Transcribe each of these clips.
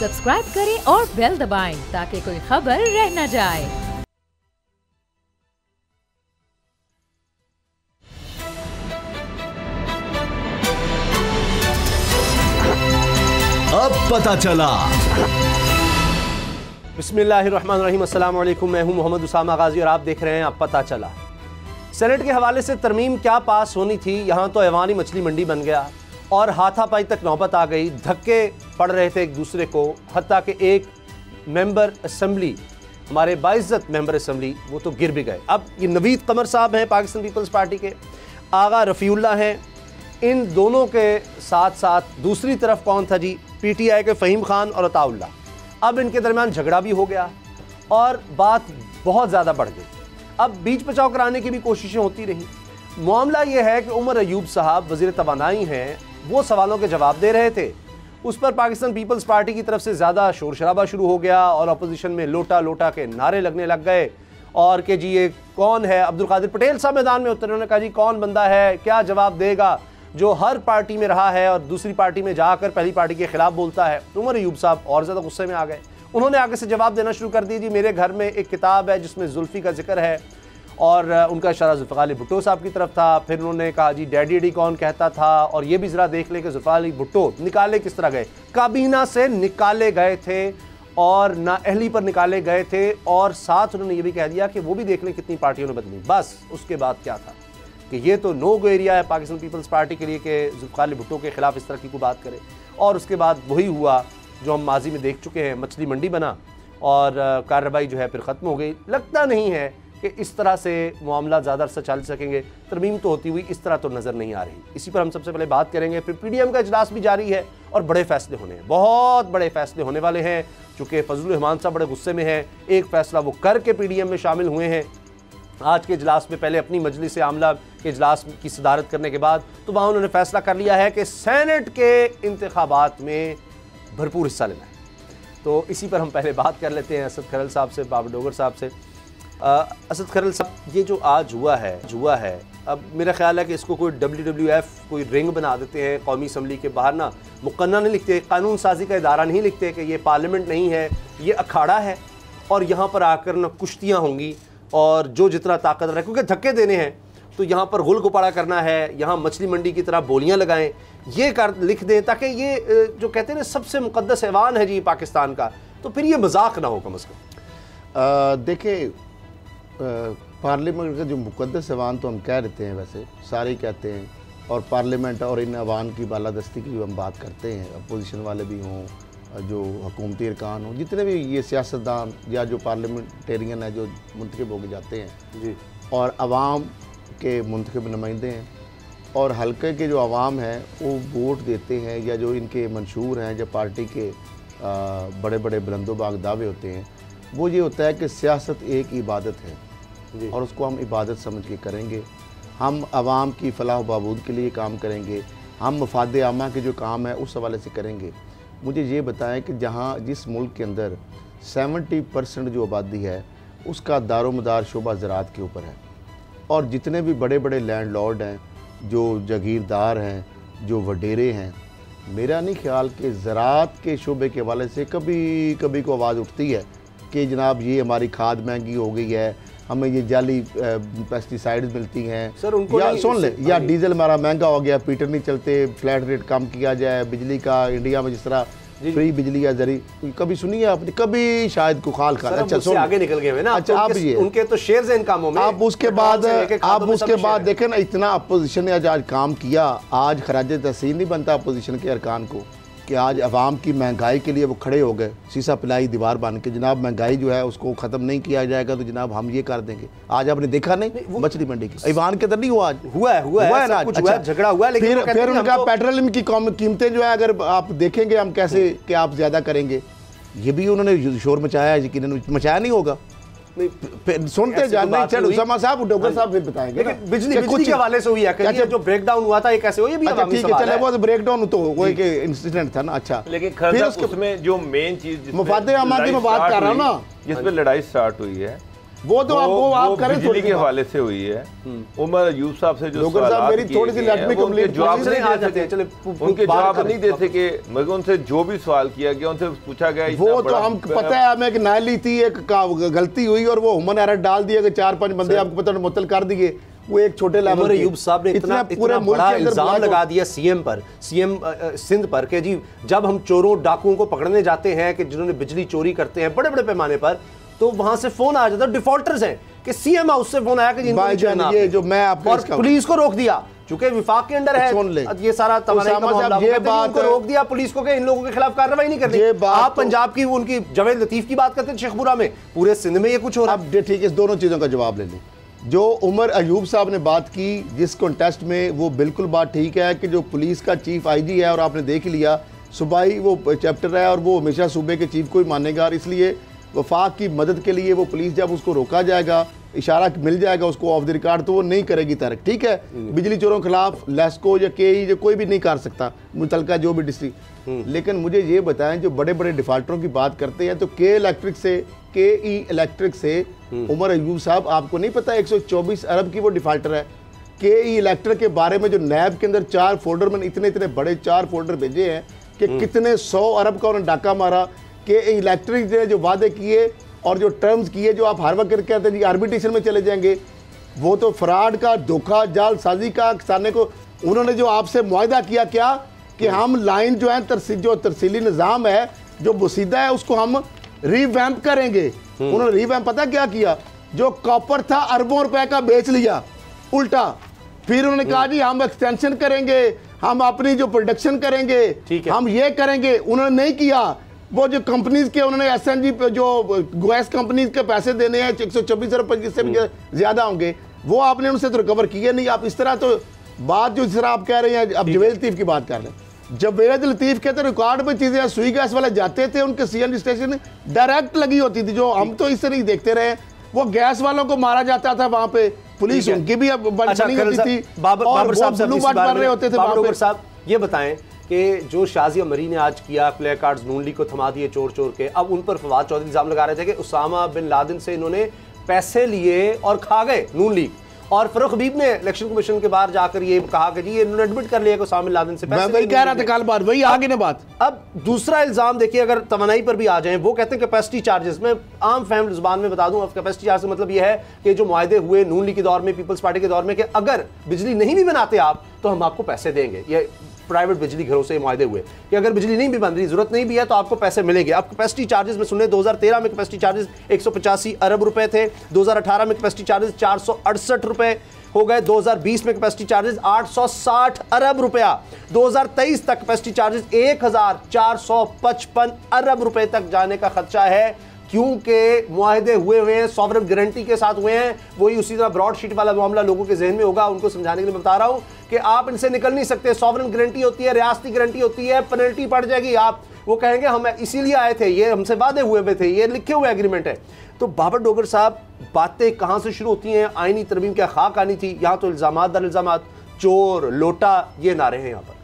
Subscribe करें और bell दबाएं ताकि कोई खबर रह न जाए। अब पता चला। बिस्मिल्लाहिर्रहमानिर्रहीम, अस्सलाम वालेकुम। मैं हूं मोहम्मद उसामा गाजी और आप देख रहे हैं अब पता चला। सेनेट के हवाले से तरमीम क्या पास होनी थी, यहाँ तो ऐवानी मछली मंडी बन गया और हाथापाई तक नौबत आ गई। धक्के पड़ रहे थे एक दूसरे को, हत्ता कि एक मेंबर असम्बली, हमारे बाइज्जत मेंबर असम्बली, वो तो गिर भी गए। अब ये नवीद कमर साहब हैं पाकिस्तान पीपल्स पार्टी के, आगा रफ़ीउल्लाह हैं, इन दोनों के साथ साथ दूसरी तरफ कौन था जी, PTI के फ़हीम खान और अताउल्लाह। अब इनके दरमियान झगड़ा भी हो गया और बात बहुत ज़्यादा बढ़ गई। अब बीच बचाव कराने की भी कोशिशें होती रही। मामला ये है कि उमर अयूब साहब वज़ीर तवानाई हैं, वो सवालों के जवाब दे रहे थे, उस पर पाकिस्तान पीपल्स पार्टी की तरफ से ज़्यादा शोर शराबा शुरू हो गया और अपोजिशन में लोटा लोटा के नारे लगने लग गए और कि जी ये कौन है। अब्दुल कादिर पटेल साहब मैदान में उतरे, उन्होंने कहा जी कौन बंदा है, क्या जवाब देगा जो हर पार्टी में रहा है और दूसरी पार्टी में जाकर पहली पार्टी के खिलाफ बोलता है। उमर अयूब साहब और ज़्यादा गुस्से में आ गए, उन्होंने आगे से जवाब देना शुरू कर दिया, जी मेरे घर में एक किताब है जिसमें जुल्फ़ी का जिक्र है, और उनका इशारा ज़ुल्फ़िकार अली भुट्टो साहब की तरफ था। फिर उन्होंने कहा जी डैडी डी कौन कहता था, और ये भी ज़रा देख लें कि ज़ुल्फ़िकार अली भुट्टो निकाले किस तरह गए, काबीना से निकाले गए थे और नाअहली पर निकाले गए थे, और साथ उन्होंने ये भी कह दिया कि वो भी देख लें कितनी पार्टियों ने बदली। बस उसके बाद क्या था कि ये तो नो गो एरिया है पाकिस्तान पीपल्स पार्टी के लिए कि ज़ुल्फ़िकार अली भुट्टो के खिलाफ इस तरह की कोई बात करे। और उसके बाद वही हुआ जो हम माजी में देख चुके हैं, मछली मंडी बना और कार्रवाई जो है फिर ख़त्म हो गई। लगता नहीं है कि इस तरह से मामला ज़्यादा अरसा चल सकेंगे, तरमीम तो होती हुई इस तरह तो नज़र नहीं आ रही। इसी पर हम सबसे पहले बात करेंगे। फिर PDM का इजलास भी जारी है और बड़े फैसले होने हैं, बहुत बड़े फैसले होने वाले हैं। चूँकि फजलुर रहमान साहब बड़े गुस्से में हैं, एक फ़ैसला वो करके PDM में शामिल हुए हैं आज के इजलास में। पहले अपनी मजलिस आमला के इजलास की सदारत करने के बाद तो वहाँ उन्होंने फैसला कर लिया है कि सेनेट के इंतखाबात में भरपूर हिस्सा लेना है। तो इसी पर हम पहले बात कर लेते हैं असद खरल साहब से, बाबर डोगर साहब से। असद खरल साहब, ये जो आज हुआ है, अब मेरा ख्याल है कि इसको कोई WWF कोई रिंग बना देते हैं कौमी असम्बली के बाहर ना, मुकन्ना नहीं लिखते, कानून साजी का इदारा नहीं लिखते कि ये पार्लियामेंट नहीं है, ये अखाड़ा है और यहाँ पर आकर ना कुश्तियाँ होंगी और जो जितना ताकतवर है, क्योंकि धक्के देने हैं तो यहाँ पर गुल गुपाड़ा करना है, यहाँ मछली मंडी की तरह बोलियाँ लगाएं, ये कर लिख दें ताकि ये जो कहते हैं ना सबसे मुक़द्दस ऐवान है जी पाकिस्तान का, तो फिर ये मजाक ना हो कम अज़ कम। देखिए, पार्लियामेंट का जो मुक़द्दस ऐवान तो हम कह देते हैं, वैसे सारे कहते हैं, और पार्लियामेंट और इन ऐवान की बालादस्ती की भी हम बात करते हैं, अपोजिशन वाले भी हों, जो हुकूमती अरकान हों, जितने भी ये सियासतदान या जो पार्लियामेंटेरियन है जो मुंतखब हो के जाते हैं जी, और अवाम के मुंतखब नुमाइंदे हैं, और हल्के के जो अवाम हैं वो वोट देते हैं, या जो इनके मंशूर हैं, जो पार्टी के बड़े बड़े बुलंदोबाग दावे होते हैं, वो ये होता है कि सियासत एक इबादत है और उसको हम इबादत समझ के करेंगे। हम अवाम की फलाह बहबूद के लिए काम करेंगे, हम मफाद आमा के जो काम है उस हवाले से करेंगे। मुझे ये बताएं कि जहाँ जिस मुल्क के अंदर 70% जो आबादी है उसका दारोमदार शोबा ज़राअत के ऊपर है, और जितने भी बड़े बड़े लैंडलॉर्ड हैं, जो जागीरदार हैं, जो वडेरे हैं, मेरा नहीं ख्याल कि ज़राअत के शोबे के हवाले से कभी कभी को आवाज़ उठती है कि जनाब ये हमारी खाद महंगी हो गई है, हमें ये जाली पेस्टिसाइड्स मिलती हैं सर, उनको या सुन ले, या डीजल हमारा महंगा हो गया, पीटर नहीं चलते, फ्लैट रेट कम किया जाए, बिजली का इंडिया में जिस तरह फ्री बिजली या जरी, कभी सुनिए आपने, कभी शायद कुखाल खा। अच्छा सुन, आगे निकल गए ना। अच्छा आप ये उनके तो शेयर्स हैं इन कामों में। आप उसके बाद देखें ना, इतना अपोजिशन ने आज काम किया, आज खराज तहसीन नहीं बनता अपोजिशन के अरकान को कि आज अवाम की महंगाई के लिए वो खड़े हो गए, शीशा पिलाई दीवार बन के, जनाब महंगाई जो है उसको ख़त्म नहीं किया जाएगा तो जनाब हम ये कर देंगे। आज आपने देखा नहीं मछली मंडी की ईवान के अंदर नहीं हुआ, आज हुआ है ना, अच्छा झगड़ा हुआ, लेकिन फिर उनका पेट्रोलियम की कीमतें जो है अगर आप देखेंगे हम कैसे कि आप ज़्यादा करेंगे, ये भी उन्होंने शोर मचाया है, यकीनन मचाया नहीं होगा। सुनते जानना उसामा साहब, डोगर साहब फिर बताएंगे। बिजली के हवाले से हुई है, अच्छा जो ब्रेकडाउन हुआ था ये कैसे हुआ, ये भी ठीक है, चले वो ब्रेकडाउन तो वो एक इंसिडेंट था ना। अच्छा लेकिन फिर उसमें जो मेन चीज मुफादे आमा की मैं बात कर रहा हूँ ना, जिस पे लड़ाई स्टार्ट हुई है वो तो आप करें बिजली के हवाले से हुई है। उमर अयूब साहब से जो सवाल मेरी थोड़ी सी लेट कंप्लीट जवाब उनके जवाब नहीं दे सके, मगर उनसे जो भी सवाल किया गया उनसे पूछा गया वो तो हम पता है हमें कि नाली थी, एक गलती हुई और वो ह्यूमन एरर डाल दिया कि 4-5 बंदे आपको पता मुअत्तल कर दिए। वो एक छोटे लेवल के अयूब साहब ने इतना बड़ा इल्जाम लगा दिया सीएम सिंध पर कि जी जब हम चोरों डाकुओं को पकड़ने जाते हैं कि जिन्होंने बिजली चोरी करते हैं बड़े बड़े पैमाने पर, तो वहां से फोन आ जाता है, डिफॉल्टर्स हैं कि सीएम हाउस से फोन आया कि ये जो मैं आपको और पुलिस को रोक दिया चूंकि विफाक के अंडर है ये सारा तवानाई का मामला, ये बात को रोक दिया पुलिस को कि इन लोगों के खिलाफ कार्रवाई नहीं करनी। आप पंजाब की उनकी जवेद लतीफ की बात करते हैं शेखपुरा में, पूरे सिंध में ये कुछ हो रहा है। अब ठीक है, इस दोनों चीजों का जवाब ले लें। जो उमर अयूब साहब ने बात की जिस कॉन्टेस्ट में, वो बिल्कुल बात ठीक है कि जो पुलिस का चीफ आईजी है, और आपने देख लिया सूबाई वो चैप्टर है और वो हमेशा सूबे के चीफ को ही मानेगा, और इसलिए वफाक की मदद के लिए वो पुलिस जब उसको रोका जाएगा, इशारा मिल जाएगा उसको ऑफ द रिकॉर्ड, तो वो नहीं करेगी तर्क। ठीक है, बिजली चोरों के खिलाफ लेस्को या केई जो कोई भी नहीं कर सकता, मुतलका जो भी डिस्ट्रिक्ट। लेकिन मुझे ये बताएं, जो बड़े बड़े डिफाल्टरों की बात करते हैं, तो के इलेक्ट्रिक से उमर अयूब साहब, आपको नहीं पता 124 अरब की वो डिफाल्टर है। के इलेक्ट्रिक के बारे में जो नैब के अंदर 4 फोल्डर में इतने बड़े 4 फोल्डर भेजे हैं कि कितने 100 अरब का उन्होंने डाका मारा। के इलेक्ट्रिक ने जो वादे किए और जो टर्म्स किए, जो आप हर वक्त कहते हैं जी आर्बिट्रेशन में चले जाएंगे, वो तो फ्रॉड का, धोखा, जालसाजी का सामने को उन्होंने जो आपसे मुआहदा किया क्या कि हम लाइन जो है जो तरसीली निज़ाम है, जो बुसीदा है, उसको हम रीवैम्प करेंगे। उन्होंने रीवैम्प पता क्या किया, जो कॉपर था अरबों रुपए का बेच लिया उल्टा। फिर उन्होंने कहा जी हम एक्सटेंशन करेंगे, हम अपनी जो प्रोडक्शन करेंगे, हम ये करेंगे। उन्होंने नहीं किया। वो जो कंपनीज के उन्होंने एसएनजी पे जो गैस कंपनीज के पैसे देने हैं 124 अरब, जिससे भी ज्यादा होंगे, वो आपने उनसे तो रिकवर किए नहीं। आप इस तरह तो बात जो जिस तरह आप कह रहे हैं, अब जवेद लतीफ की बात कर रहे हैं, जवेद लतीफ के तो रिकॉर्ड में चीजें, सुई गैस वाले जाते थे, उनके सीएनजी स्टेशन डायरेक्ट लगी होती थी, जो हम तो इस तरह ही देखते रहे। वो गैस वालों को मारा जाता था वहां पे, पुलिस उनकी भी बनी होती थी, बाबर साहब ब्लू बार्ड कर रहे होते थे वहां पे। साहब ये बताएं कि जो शाजिया मरी ने आज किया, प्ले कार्ड्स नून लीग को थमा दिए चोर के, अब उन पर फवाद चौधरी इल्जाम लगा रहे थे कि उसामा बिन लादेन से इन्होंने पैसे लिए और खा गए नून लीग। और फरूख हबीब ने इलेक्शन कमीशन के बाहर जाकर ये कहा कि जी ये इन्होंने एडमिट कर लिया कि उसामा बिन लादेन से पैसे, मैं वही कह रहा था कल बात, वही आगे ना बात। अब दूसरा इल्जाम देखिए, अगर तवानाई पर भी आ जाए, वो कहते हैं कैपेसिटी चार्जेस। मैं आम फैमिली जुबान में बता दूं, कैपेसिटी चार्ज का मतलब ये है कि जो मुआहदे हुए नून लीग के दौर में, पीपल्स पार्टी के दौर में, कि अगर बिजली नहीं भी बनाते आप तो हम आपको पैसे देंगे। ये प्राइवेट बिजली घरों से मुआहदे हुए कि अगर बिजली नहीं भी बन रही, जरूरत नहीं भी है, तो आपको पैसे मिलेंगे। अब कैपेसिटी चार्जेस में सुने, 2013 में कैपेसिटी चार्जेस 185 अरब रुपए थे, 2018 में कैपेसिटी चार्जेस 468 रुपए हो गए, 2020 में कैपेसिटी चार्जेस 860 अरब रुपया, 2023 तक कैपेसिटी चार्जेस 1455 अरब रुपए तक जाने का खदशा है, क्योंकि मुआहदे हुए हैं, सॉवरेन गारंटी के साथ हुए हैं। वही उसी तरह ब्रॉड शीट वाला मामला लोगों के जहन में होगा, उनको समझाने के लिए बता रहा हूं कि आप इनसे निकल नहीं सकते। सॉवरेन गारंटी होती है, रियासती गारंटी होती है, पेनल्टी पड़ जाएगी। आप वो कहेंगे हम इसीलिए आए थे, ये हमसे वादे हुए थे, ये लिखे हुए एग्रीमेंट है। तो बाबर डोगर साहब, बातें कहां से शुरू होती हैं? आईनी तरमीम क्या खाक आनी थी? यहां तो इल्जामात दर इल्जामात, चोर लोटा, ये नारे हैं यहाँ पर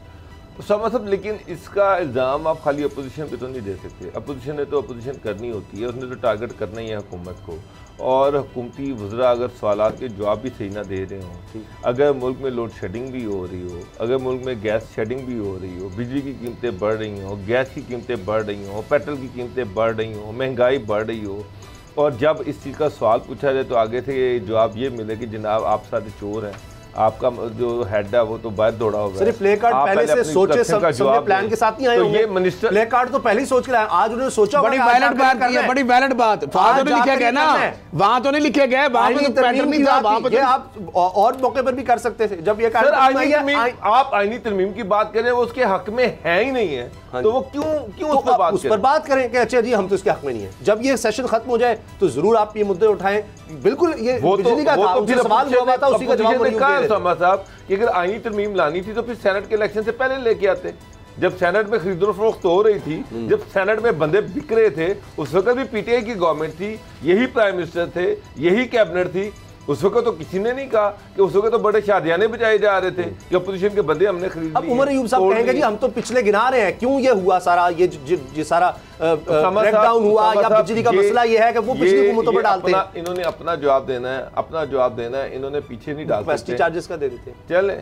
सब। लेकिन इसका इल्ज़ाम आप खाली अपोजिशन पे तो नहीं दे सकते। अपोजिशन ने तो अपोजिशन करनी होती है, उसने तो टारगेट करना ही है हुकूमत को। और हुकूमती वज़रा अगर सवालात के जवाब भी सही ना दे रहे हों, अगर मुल्क में लोड शेडिंग भी हो रही हो, अगर मुल्क में गैस शेडिंग भी हो रही हो, बिजली की कीमतें बढ़ रही हों, गैस की कीमतें बढ़ रही हों, पेट्रोल की कीमतें बढ़ रही हों, महंगाई बढ़ रही हो, और जब इस चीज़ का सवाल पूछा जाए तो आगे से जवाब ये मिले कि जनाब आप सारे चोर हैं, आपका जो हेड है वो तो बाहर दौड़ा होगा। सिर्फ प्ले कार्ड पहले से सोचे, सब प्लान के साथ नहीं आए होंगे। ये मिनिस्टर प्ले कार्ड तो पहले ही सोच के लाए, आज उन्होंने सोचा। बड़ी वैलिड बात की है, बड़ी वैलिड बात। वहां तो नहीं लिखे गए ना, वहां तो नहीं लिखे गए, वहां पे तो पैटर्न नहीं था, वहां पे आप और मौके पर भी कर सकते थे। जब ये आप आईनी तरमीम की बात करें, वो उसके हक में है ही नहीं है, तो वो क्यों उस पर बात करें कि अच्छा जी हम तो इसके हक में नहीं है। जब ये सेशन खत्म हो जाए तो जरूर आप ये मुद्दे उठाएं। बिल्कुल, ये बिजली का था, उससे सवाल हुआ था, उसी का जवाब कि अगर आईनी तरमीम लानी थी तो फिर सेनेट के इलेक्शन से पहले लेके आते। जब सेनेट में खरीदो फरोख्त हो रही थी, जब सेनेट में बंदे बिक रहे थे, उस वक्त भी पीटीआई की गवर्नमेंट थी, यही प्राइम मिनिस्टर थे, यही कैबिनेट थी, उस वक्त तो किसी ने नहीं कहा कि उस वक्त तो बड़े शादियाने बजाए जा रहे थे कि अपोजिशन के बंदे हमने खरीद लिए। अब उमर अयूब साहब कहेंगे जी हम तो पिछले गिना रहे हैं, क्यों ये हुआ सारा, ये सारा ब्रेकडाउन हुआ, या बिजली का मसला ये है कि वो पिछली हुकूमतों पर डालते हैं। इन्होंने अपना जवाब देना है, अपना जवाब देना है, इन्होंने पीछे नहीं डाल सकते। चार्जेस का दे देते हैं। चले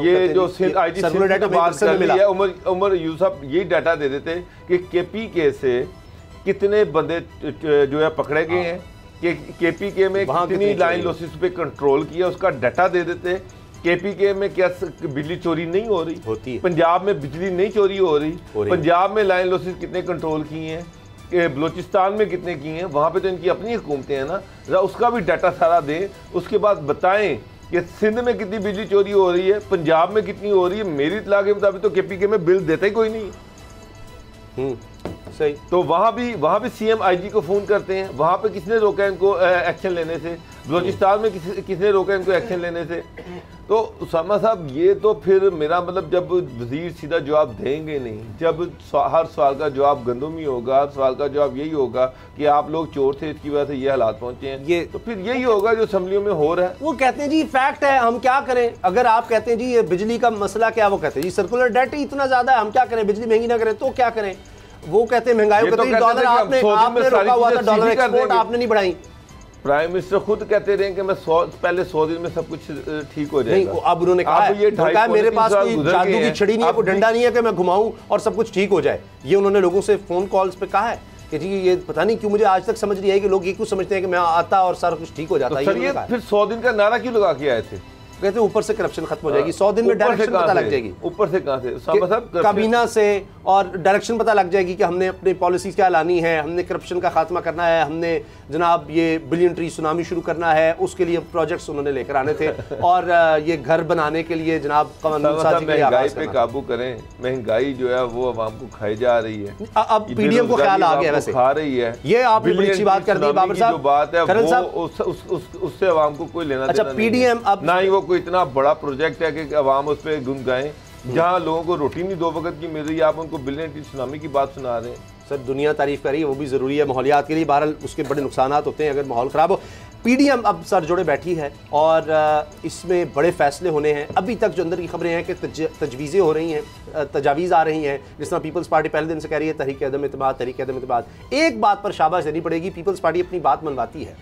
ये जो आईजी बात कर रही है, उमर अयूब साहब यही डाटा दे देते कि केपीके से कितने बंदे जो है पकड़े गए हैं, केपीके में कितनी लाइन लॉसेस पे कंट्रोल किया, उसका डाटा दे देते। केपीके में क्या बिजली चोरी नहीं हो रही होती है, पंजाब में बिजली नहीं चोरी हो रही, पंजाब में लाइन लॉसेस कितने कंट्रोल किए हैं, बलूचिस्तान में कितने किए हैं, वहाँ पे तो इनकी अपनी हुकूमतें हैं ना, उसका भी डाटा सारा दें। उसके बाद बताएं कि सिंध में कितनी बिजली चोरी हो रही है, पंजाब में कितनी हो रही है। मेरी इतला के मुताबिक तो केपीके में बिल देता ही कोई नहीं। सही। तो वहाँ भी सीएम आईजी को फ़ोन करते हैं, वहाँ पे किसने रोका इनको एक्शन लेने से, बलूचिस्तान में किसने रोका इनको एक्शन लेने से। तो उसामा साहब ये तो फिर मेरा मतलब जब वजीर सीधा जवाब देंगे नहीं, जब हर सवाल का जवाब गंदम ही होगा, हर सवाल का जवाब यही होगा कि आप लोग चोर थे इसकी वजह से ये हालात पहुंचे हैं, ये तो फिर यही होगा जो असम्बलियों में हो रहा है। वो कहते हैं जी फैक्ट है, हम क्या करें। अगर आप कहते हैं जी ये बिजली का मसला क्या, वो कहते हैं जी सर्कुलर डेट ही इतना ज्यादा है, हम क्या करें, बिजली महंगी ना करें तो क्या करें। वो कहते हैं महंगाई को, डॉलर आपने रोका हुआ था, डॉलर एक्सपोर्ट आपने नहीं बढ़ाई। प्राइम मिनिस्टर खुद कहते रहे कि मैं पहले 100 दिन में सब कुछ ठीक हो जाएगा। नहीं, अब उन्होंने कहा मेरे पास कोई जादू की छड़ी नहीं है, कोई डंडा नहीं है कि मैं घुमाऊं और सब कुछ ठीक हो जाए। ये उन्होंने लोगों से फोन कॉल्स पे कहा है कि जी ये पता नहीं क्यों, मुझे आज तक समझ नहीं आई कि लोग ये क्यों समझते हैं कि मैं आता और सारा कुछ ठीक हो जाता है। ये फिर 100 दिन का नारा क्यों लगा के आए थे? कहते हैं ऊपर से करप्शन खत्म हो जाएगी, 100 दिन में डायरेक्शन पता लग जाएगी। ऊपर से कहां से? काबीना से, और डायरेक्शन पता लग जाएगी कि हमने अपनी पॉलिसीज क्या लानी है, हमने करप्शन का खात्मा करना है, हमने जनाब ये बिलियन ट्री सुनामी शुरू करना है, उसके लिए प्रोजेक्ट्स उन्होंने लेकर आने थे, और ये घर बनाने के लिए जनाब महंगाई पे काबू करें। महंगाई जो है वो अवाम को खाई जा रही है। अब पीडीएम को ख्याल आ गया वैसे खा रही है, ये आपने बड़ी अच्छी बात कर दी बाबर साहब। जो बात है वो उससे अवाम को कोई लेना देना पीडीएम अब ना ही वो कोई इतना बड़ा प्रोजेक्ट है कि अवाम उस पर गुनगाएं। जहाँ लोगों को रोटी नहीं 2 वक्त की मिल रही है, आप उनको बिलियन की सुनामी की बात सुना रहे हैं। सर दुनिया तारीफ कर रही है, वो भी ज़रूरी है माहौलियात के लिए, बहरहाल उसके बड़े नुकसान होते हैं अगर माहौल ख़राब हो। पीडीएम अब सर जोड़े बैठी है और इसमें बड़े फैसले होने हैं। अभी तक जो अंदर की खबरें हैं कि तजवीज़ें हो रही हैं, तजावीज़ आ रही हैं, जिस तरह पीपल्स पार्टी पहले दिन से कह रही है तहरीक-ए-अदम एतमाद। एक बात पर शाबाश देनी पड़ेगी, पीपल्स पार्टी अपनी बात मनवाती है।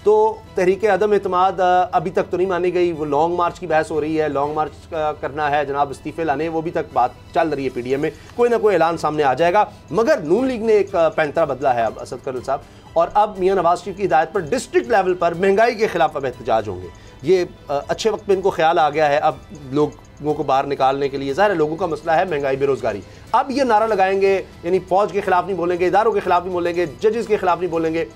तो तहरीक-ए-अदम एतमाद अभी तक तो नहीं मानी गई, वो लॉन्ग मार्च की बहस हो रही है, लॉन्ग मार्च करना है, जनाब इस्तीफे लाने, वो भी तक बात चल रही है। पीडीएम में कोई ना कोई ऐलान सामने आ जाएगा। मगर नून लीग ने एक पैंतरा बदला है अब असद कर्नल साहब, और अब मियां नवाज शरीफ की हिदायत पर डिस्ट्रिक्ट लेवल पर महंगाई के खिलाफ अब एहतजाज होंगे। ये अच्छे वक्त में इनको ख्याल आ गया है, अब लोगों को बाहर निकालने के लिए, ज़ाहिर है लोगों का मसला है महंगाई बेरोजगारी, अब ये नारा लगाएंगे, यानी फौज के खिलाफ नहीं बोलेंगे, इदारों के खिलाफ नहीं बोलेंगे, जजेस के खिलाफ नहीं बोलेंगे,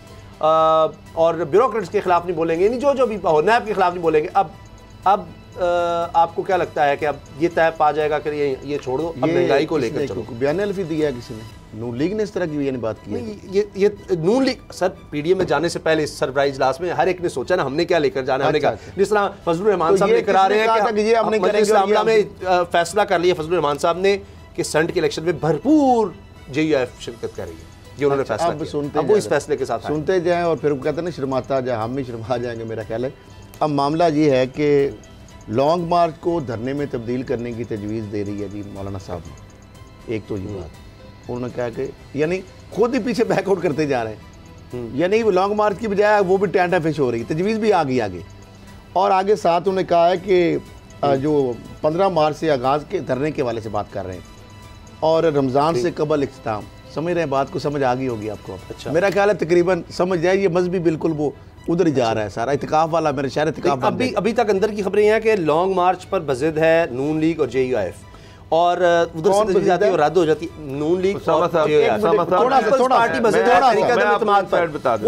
और ब्यूरोक्रेट्स के खिलाफ नहीं बोलेंगे, यानी जो भी हो, नैब के खिलाफ नहीं बोलेंगे। अब आपको क्या लगता है कि अब ये तय पा जाएगा कि ये छोड़ दो, अब महंगाई को लेकर चलो? बयान अल्फी दिया किसी ने? नून लीग ने इस तरह की बात की है? ये नून लीग सर पीडीएम में जाने से पहले सरप्राइज इजलास में हर एक ने सोचा ना हमने क्या लेकर जाना, हमने कहा जिस तरह फजलुर रहमान साहब लेकर आ रहे हैं कि हमने में फैसला कर लिया फजलुर रहमान साहब ने कि सेनेट के इलेक्शन में भरपूर जेयूएफ शिरकत करेगी। ये उन्होंने फैसला किया, अब वो इस फैसले के साथ सुनते जाएं और फिर कहते हैं ना शर्माता जाए, हम भी शर्मा जाएंगे मेरा ख्याल है। अब मामला ये है कि लॉन्ग मार्च को धरने में तब्दील करने की तजवीज़ दे रही है जी मौलाना साहब ने। एक तो ये बात उन्होंने कहा कि यानी खुद ही पीछे बैकआउट करते जा रहे हैं, यानी लॉन्ग मार्च की बजाय वो भी टेंटा फिश हो रही है, तजवीज़ भी आ गई आगे। और आगे साथ उन्होंने कहा है कि जो 15 मार्च से आगाज़ के धरने के वाले से बात कर रहे हैं और रमज़ान से कबल इख्तिताम, समझ रहे हैं बात को, समझ आ गई होगी आपको। अच्छा, मेरा ख्याल है तकरीबन समझ जाए, ये मजहबी बिल्कुल वो उधर ही जा रहा है सारा इत्तेकाफ वाला, मेरे शहर इत्तेकाफ। अभी तक अंदर की खबरें हैं कि लॉन्ग मार्च पर बज़िद है नून लीग और जेयूएफ, और उधर से तजवीज़ आती है और रद्द हो जाती है। नून लीग वो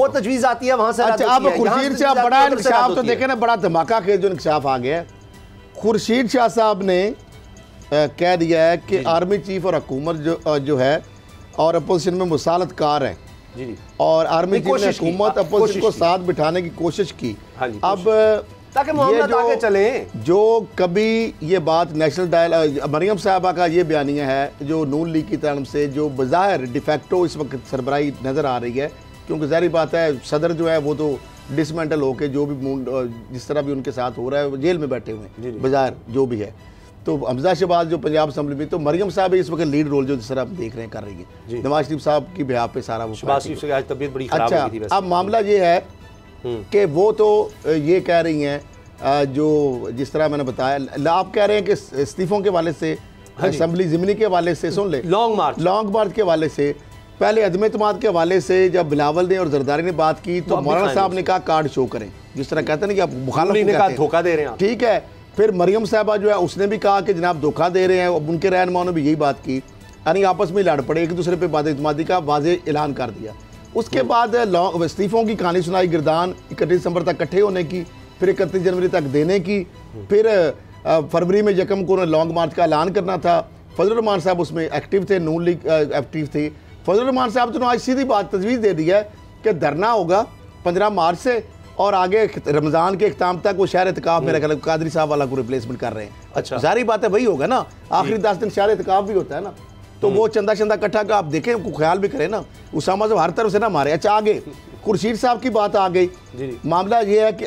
तजवीज़ आती है वहाँ से। अच्छा, अब खुर्शीद शाह बड़ा इंकशाफ तो देखे ना, बड़ा धमाका खेल जो इंकशाफ आ गया है। खुर्शीद शाह साहब ने कह दिया है कि आर्मी चीफ और हुकूमत जो है और अपोजिशन में मुसालतकार है जी, और आर्मी चीफ ने हुकूमत अपोजिशन को साथ बिठाने की कोशिश की। अब ताकि मामला आगे चले, जो कभी ये बात नेशनल डायल मरियम साहबा का ये बयानिया है जो नून लीग की तरफ से जो बज़ाहिर डिफेक्टो इस वक्त सरबराही नज़र आ रही है, क्योंकि ज़ाहिर बात है सदर जो है वो तो डिसमेंटल होके जो भी जिस तरह भी उनके साथ हो रहा है वो जेल में बैठे हुए हैं बाजार जो भी है। तो हमजा शहबाज जो पंजाब असम्बली में, तो मरियम साहब इस वक्त लीड रोल जो जिस तरह आप देख रहे हैं कर रही है, नवाज शरीफ साहब की बिहार पे सारा वो शहबाज शरीफ से आज तबीयत बड़ी खराब हो गई थी। अब मामला ये है कि वो तो ये कह रही हैं जो जिस तरह मैंने बताया, आप कह रहे हैं कि इस्तीफों के वाले से, असम्बली ज़िमनी के वाले से, सुन ले लॉन्ग मार्च के वाले से, पहले अदम एतमाद के हवाले से जब बिलावल ने और जरदारी ने बात की तो मौलाना साहब ने कहा कार्ड शो करें, जिस तरह कहते हैं ना कि आप मुखालिफ धोखा दे रहे हैं, ठीक है। फिर मरियम साहबा जो है उसने भी कहा कि जनाब धोखा दे रहे हैं, उनके रहनुमाओं ने भी यही बात की, यानी आपस में लड़ पड़े, एक दूसरे पे बदएतमादी का वाज़ेह ऐलान कर दिया। उसके बाद इस्तीफ़ों की कहानी सुनाई, गिरदान 31 दिसंबर तक इकट्ठे होने की, फिर 31 जनवरी तक देने की, फिर फरवरी में यकम को लॉन्ग मार्च का ऐलान करना था। फजल रहमान साहब उसमें एक्टिव थे, नून लीग एक्टिव थे। फजल रहमान साहब तो आज सीधी बात तजवीज़ दे दी है कि धरना होगा 15 मार्च से और आगे रमज़ान के इख्ताम तक वो शहर इत्काफ मेरा ख्याल कादरी साहब वाला को रिप्लेसमेंट कर रहे हैं। अच्छा, जारी बात है वही होगा ना, आखिरी 10 दिन शहर इत्काफ भी होता है ना, तो वो चंदा इकट्ठा का आप देखें, को ख्याल भी करें ना, उसामा साहब हर तरफ से ना मारे। अच्छा आगे खुर्शीद साहब की बात आ गई, मामला ये है कि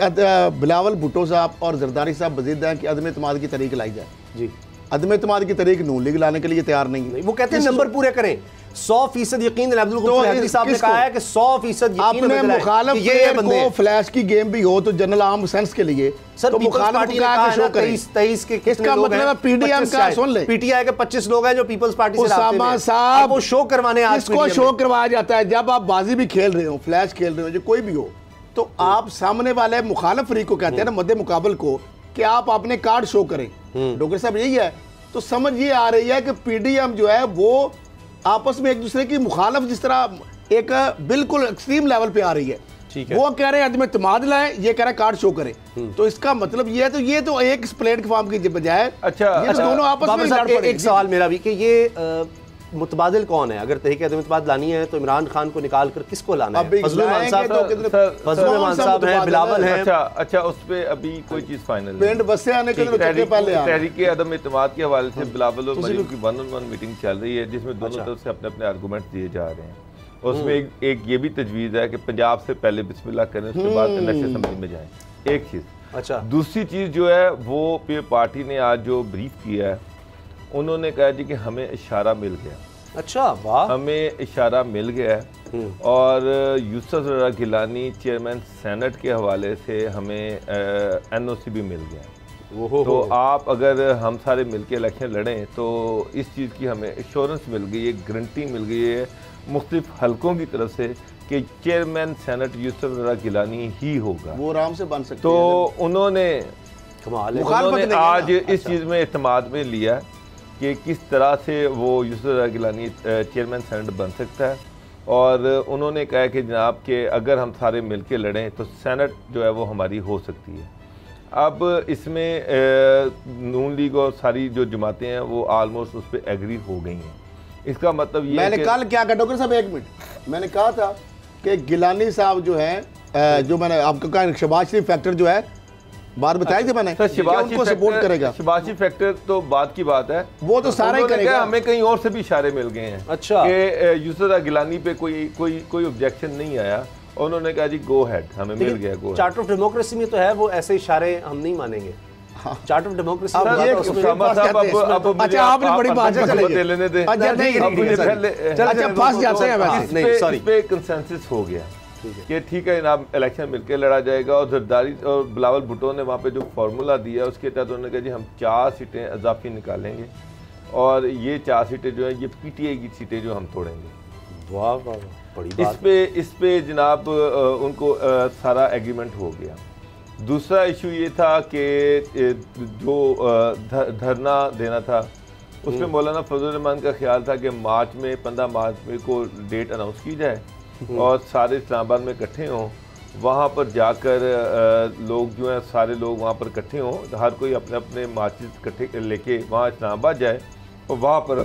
बिलावल भुट्टो साहब और जरदारी साहब बजीद हैं कि अदम एतमाद की तरीक लाई जाए जी। अदम एतमाद की तरीक नून लीग लाने के लिए तैयार नहीं है, वो कहते हैं नंबर पूरे करें, 100% यकीन। अब्दुल गफ्फार हैदरी साहब ने कहा है कि 100% आपने मुखालिफ प्लेयर को फ्लैश की गेम भी हो तो जनरल आर्म सेंस के लिए सर, तो मुखालिफ पार्टी ने कहा शो करें 23 के, इसका मतलब है पीडीएम का, सुन ले, पीटीआई के 25 लोग हैं जो पीपल्स पार्टी से उसामा साहब वो शो करवाने आज इसको शो करवाया जाता है जब आप बाजी भी खेल रहे हो, फ्लैश खेल रहे हो, जो कोई भी हो, तो आप सामने वाले मुखालिफ फरीक को कहते हैं ना, मध्य मुकाबल को, कि आप अपने कार्ड शो करें। डॉक्टर साहब यही है, तो समझ ये आ रही है कि पीडीएम जो है वो आपस में एक दूसरे की मुखालफ जिस तरह एक बिल्कुल एक्सट्रीम लेवल पे आ रही है, वो कह रहे हैं अदम एतमाद लाएं, ये कह रहे हैं कार्ड शो करें। तो इसका मतलब ये है, तो ये तो एक प्लेटफॉर्म की बजाय अच्छा दोनों आपस में लड़ पड़े। एक सवाल मेरा भी कि ये मुतबादिल कौन है? अगर तहरीक अदम एतमाद लानी है तो इमरान खान को निकाल कर किसको लाना है? फजल रहमान साहब हैं, बिलावल हैं। अच्छा उस पे अभी कोई चीज फाइनल पेंट बसे आने के पहले तहरीक अदम एतमाद के हवाले से बिलावल और मरियम की 1-on-1 मीटिंग चल रही है, जिसमें दोनों तरफ से अपने अपने आर्गूमेंट दिए जा रहे हैं। उसमें एक ये भी तजवीज़ है कि पंजाब से पहले बिस्मिल्लाह करें, उसके बाद नेशनल असेंबली में जाएं, एक चीज़। अच्छा, दूसरी चीज़ जो है वो पार्टी ने आज जो ब्रीफ किया है, उन्होंने कहा जी कि हमें इशारा मिल गया। अच्छा, वाह, हमें इशारा मिल गया है और यूसुफ रज़ा गिलानी चेयरमैन सेनेट के हवाले से हमें एनओसी भी मिल गया। तो आप अगर हम सारे मिलके इलेक्शन लड़ें तो इस चीज़ की हमें एश्योरेंस मिल गई है, गारंटी मिल गई है मुख्तलिफ हलकों की तरफ से कि चेयरमैन सेनेट यूसुफ रज़ा गिलानी ही होगा, वो आराम से बन सकते। तो उन्होंने आज इस चीज़ में एतमाद में लिया कि किस तरह से वो यूसुफ रज़ा गिलानी चेयरमैन सेनेट बन सकता है, और उन्होंने कहा कि जनाब के अगर हम सारे मिलके लड़ें तो सेनेट जो है वो हमारी हो सकती है। अब इसमें नून लीग और सारी जो जमातें हैं वो आलमोस्ट उस पर एग्री हो गई हैं। इसका मतलब ये मैंने कल क्या कहा डॉक्टर साहब, एक मिनट, मैंने कहा था कि गिलानी साहब जो है, जो मैंने आपको कहा शहबाज शरीफ फैक्टर जो है, बात बताई थी मैंने, उनको सपोर्ट करेगा। शहबाज शरीफ फैक्टर तो बात की बात है, वो तो सारा ही करेगा। हमें कहीं और से भी इशारे मिल गए हैं, अच्छा, कि यूसुफ रज़ा गिलानी पे कोई ऑब्जेक्शन नहीं आया, उन्होंने कहा जी गो हेड, हमें मिल गया गो। चार्टर ऑफ डेमोक्रेसी में तो है वो ऐसे इशारे हम नहीं मानेंगे। चार्ट ऑफ डेमोक्रेसी आपने बड़ी बात लेने दे, अच्छा पास जाते हैं वैसे नहीं, सॉरी, इस पे कंसेंसस हो गया कि ठीक है जनाब इलेक्शन मिलकर लड़ा जाएगा। और जरदारी और बिलावल भुट्टो ने वहाँ पे जो फार्मूला दिया उसके तहत उन्होंने कहा जी हम 4 सीटें अजाफी निकालेंगे और ये 4 सीटें जो है ये पीटीआई की सीटें जो हम तोड़ेंगे। वाह वाह, बड़ी बात। इस पे जनाब उनको सारा एग्रीमेंट हो गया। दूसरा इशू ये था कि जो धरना देना था उसमें मौलाना फजल रहमान का ख्याल था कि मार्च में 15 मार्च में को डेट अनाउंस की जाए और सारे इस्लामाबाद में इकट्ठे हों, वहाँ पर जाकर लोग जो हैं सारे लोग वहाँ पर इकट्ठे हों, हर कोई अपने अपने मार्चेस इकट्ठे लेके वहाँ इस्लामाबाद जाए और वहाँ पर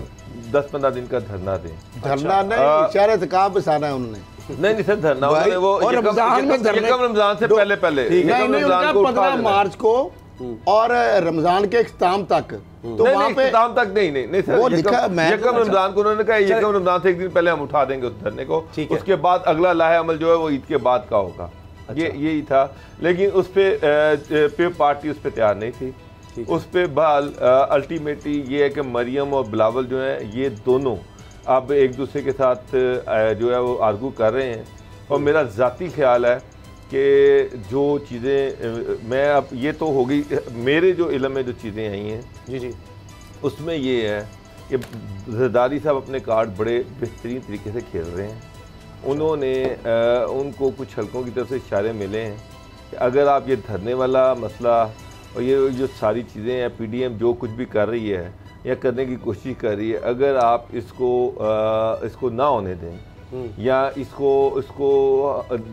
10-15 दिन का धरना दें। धरना नहीं, इशारे इत्काफ पे सारा है उन्होंने, नहीं सर, धरना उन्होंने वो रमजान से पहले 15 मार्च को और रमजान के इख्तिताम तक, तो वहाँ पे इख्तिताम तक नहीं सर, वो लिखा यकम रमजान को उन्होंने कहा यकम रमजान से एक दिन पहले हम उठा देंगे उस धरने को, उसके बाद अगला लाहे अमल जो है वो ईद के बाद का होगा। यही था। लेकिन उस पे पार्टी उस पर तैयार नहीं थी। उस पर बहल अल्टीमेटली ये है कि मरियम और बिलावल जो हैं ये दोनों अब एक दूसरे के साथ जो है वो आर्गू कर रहे हैं। और मेरा ज़ाती ख्याल है कि जो चीज़ें मैं अब ये तो हो गई मेरे जो इल्म में जो चीज़ें आई हैं जी उसमें ये है कि जरदारी साहब अपने कार्ड बड़े बेहतरीन तरीके से खेल रहे हैं। उन्होंने उनको कुछ हलकों की तरफ से इशारे मिले हैं कि अगर आप ये धरने वाला मसला और ये जो सारी चीज़ें हैं PDM जो कुछ भी कर रही है या करने की कोशिश कर रही है, अगर आप इसको ना होने दें या इसको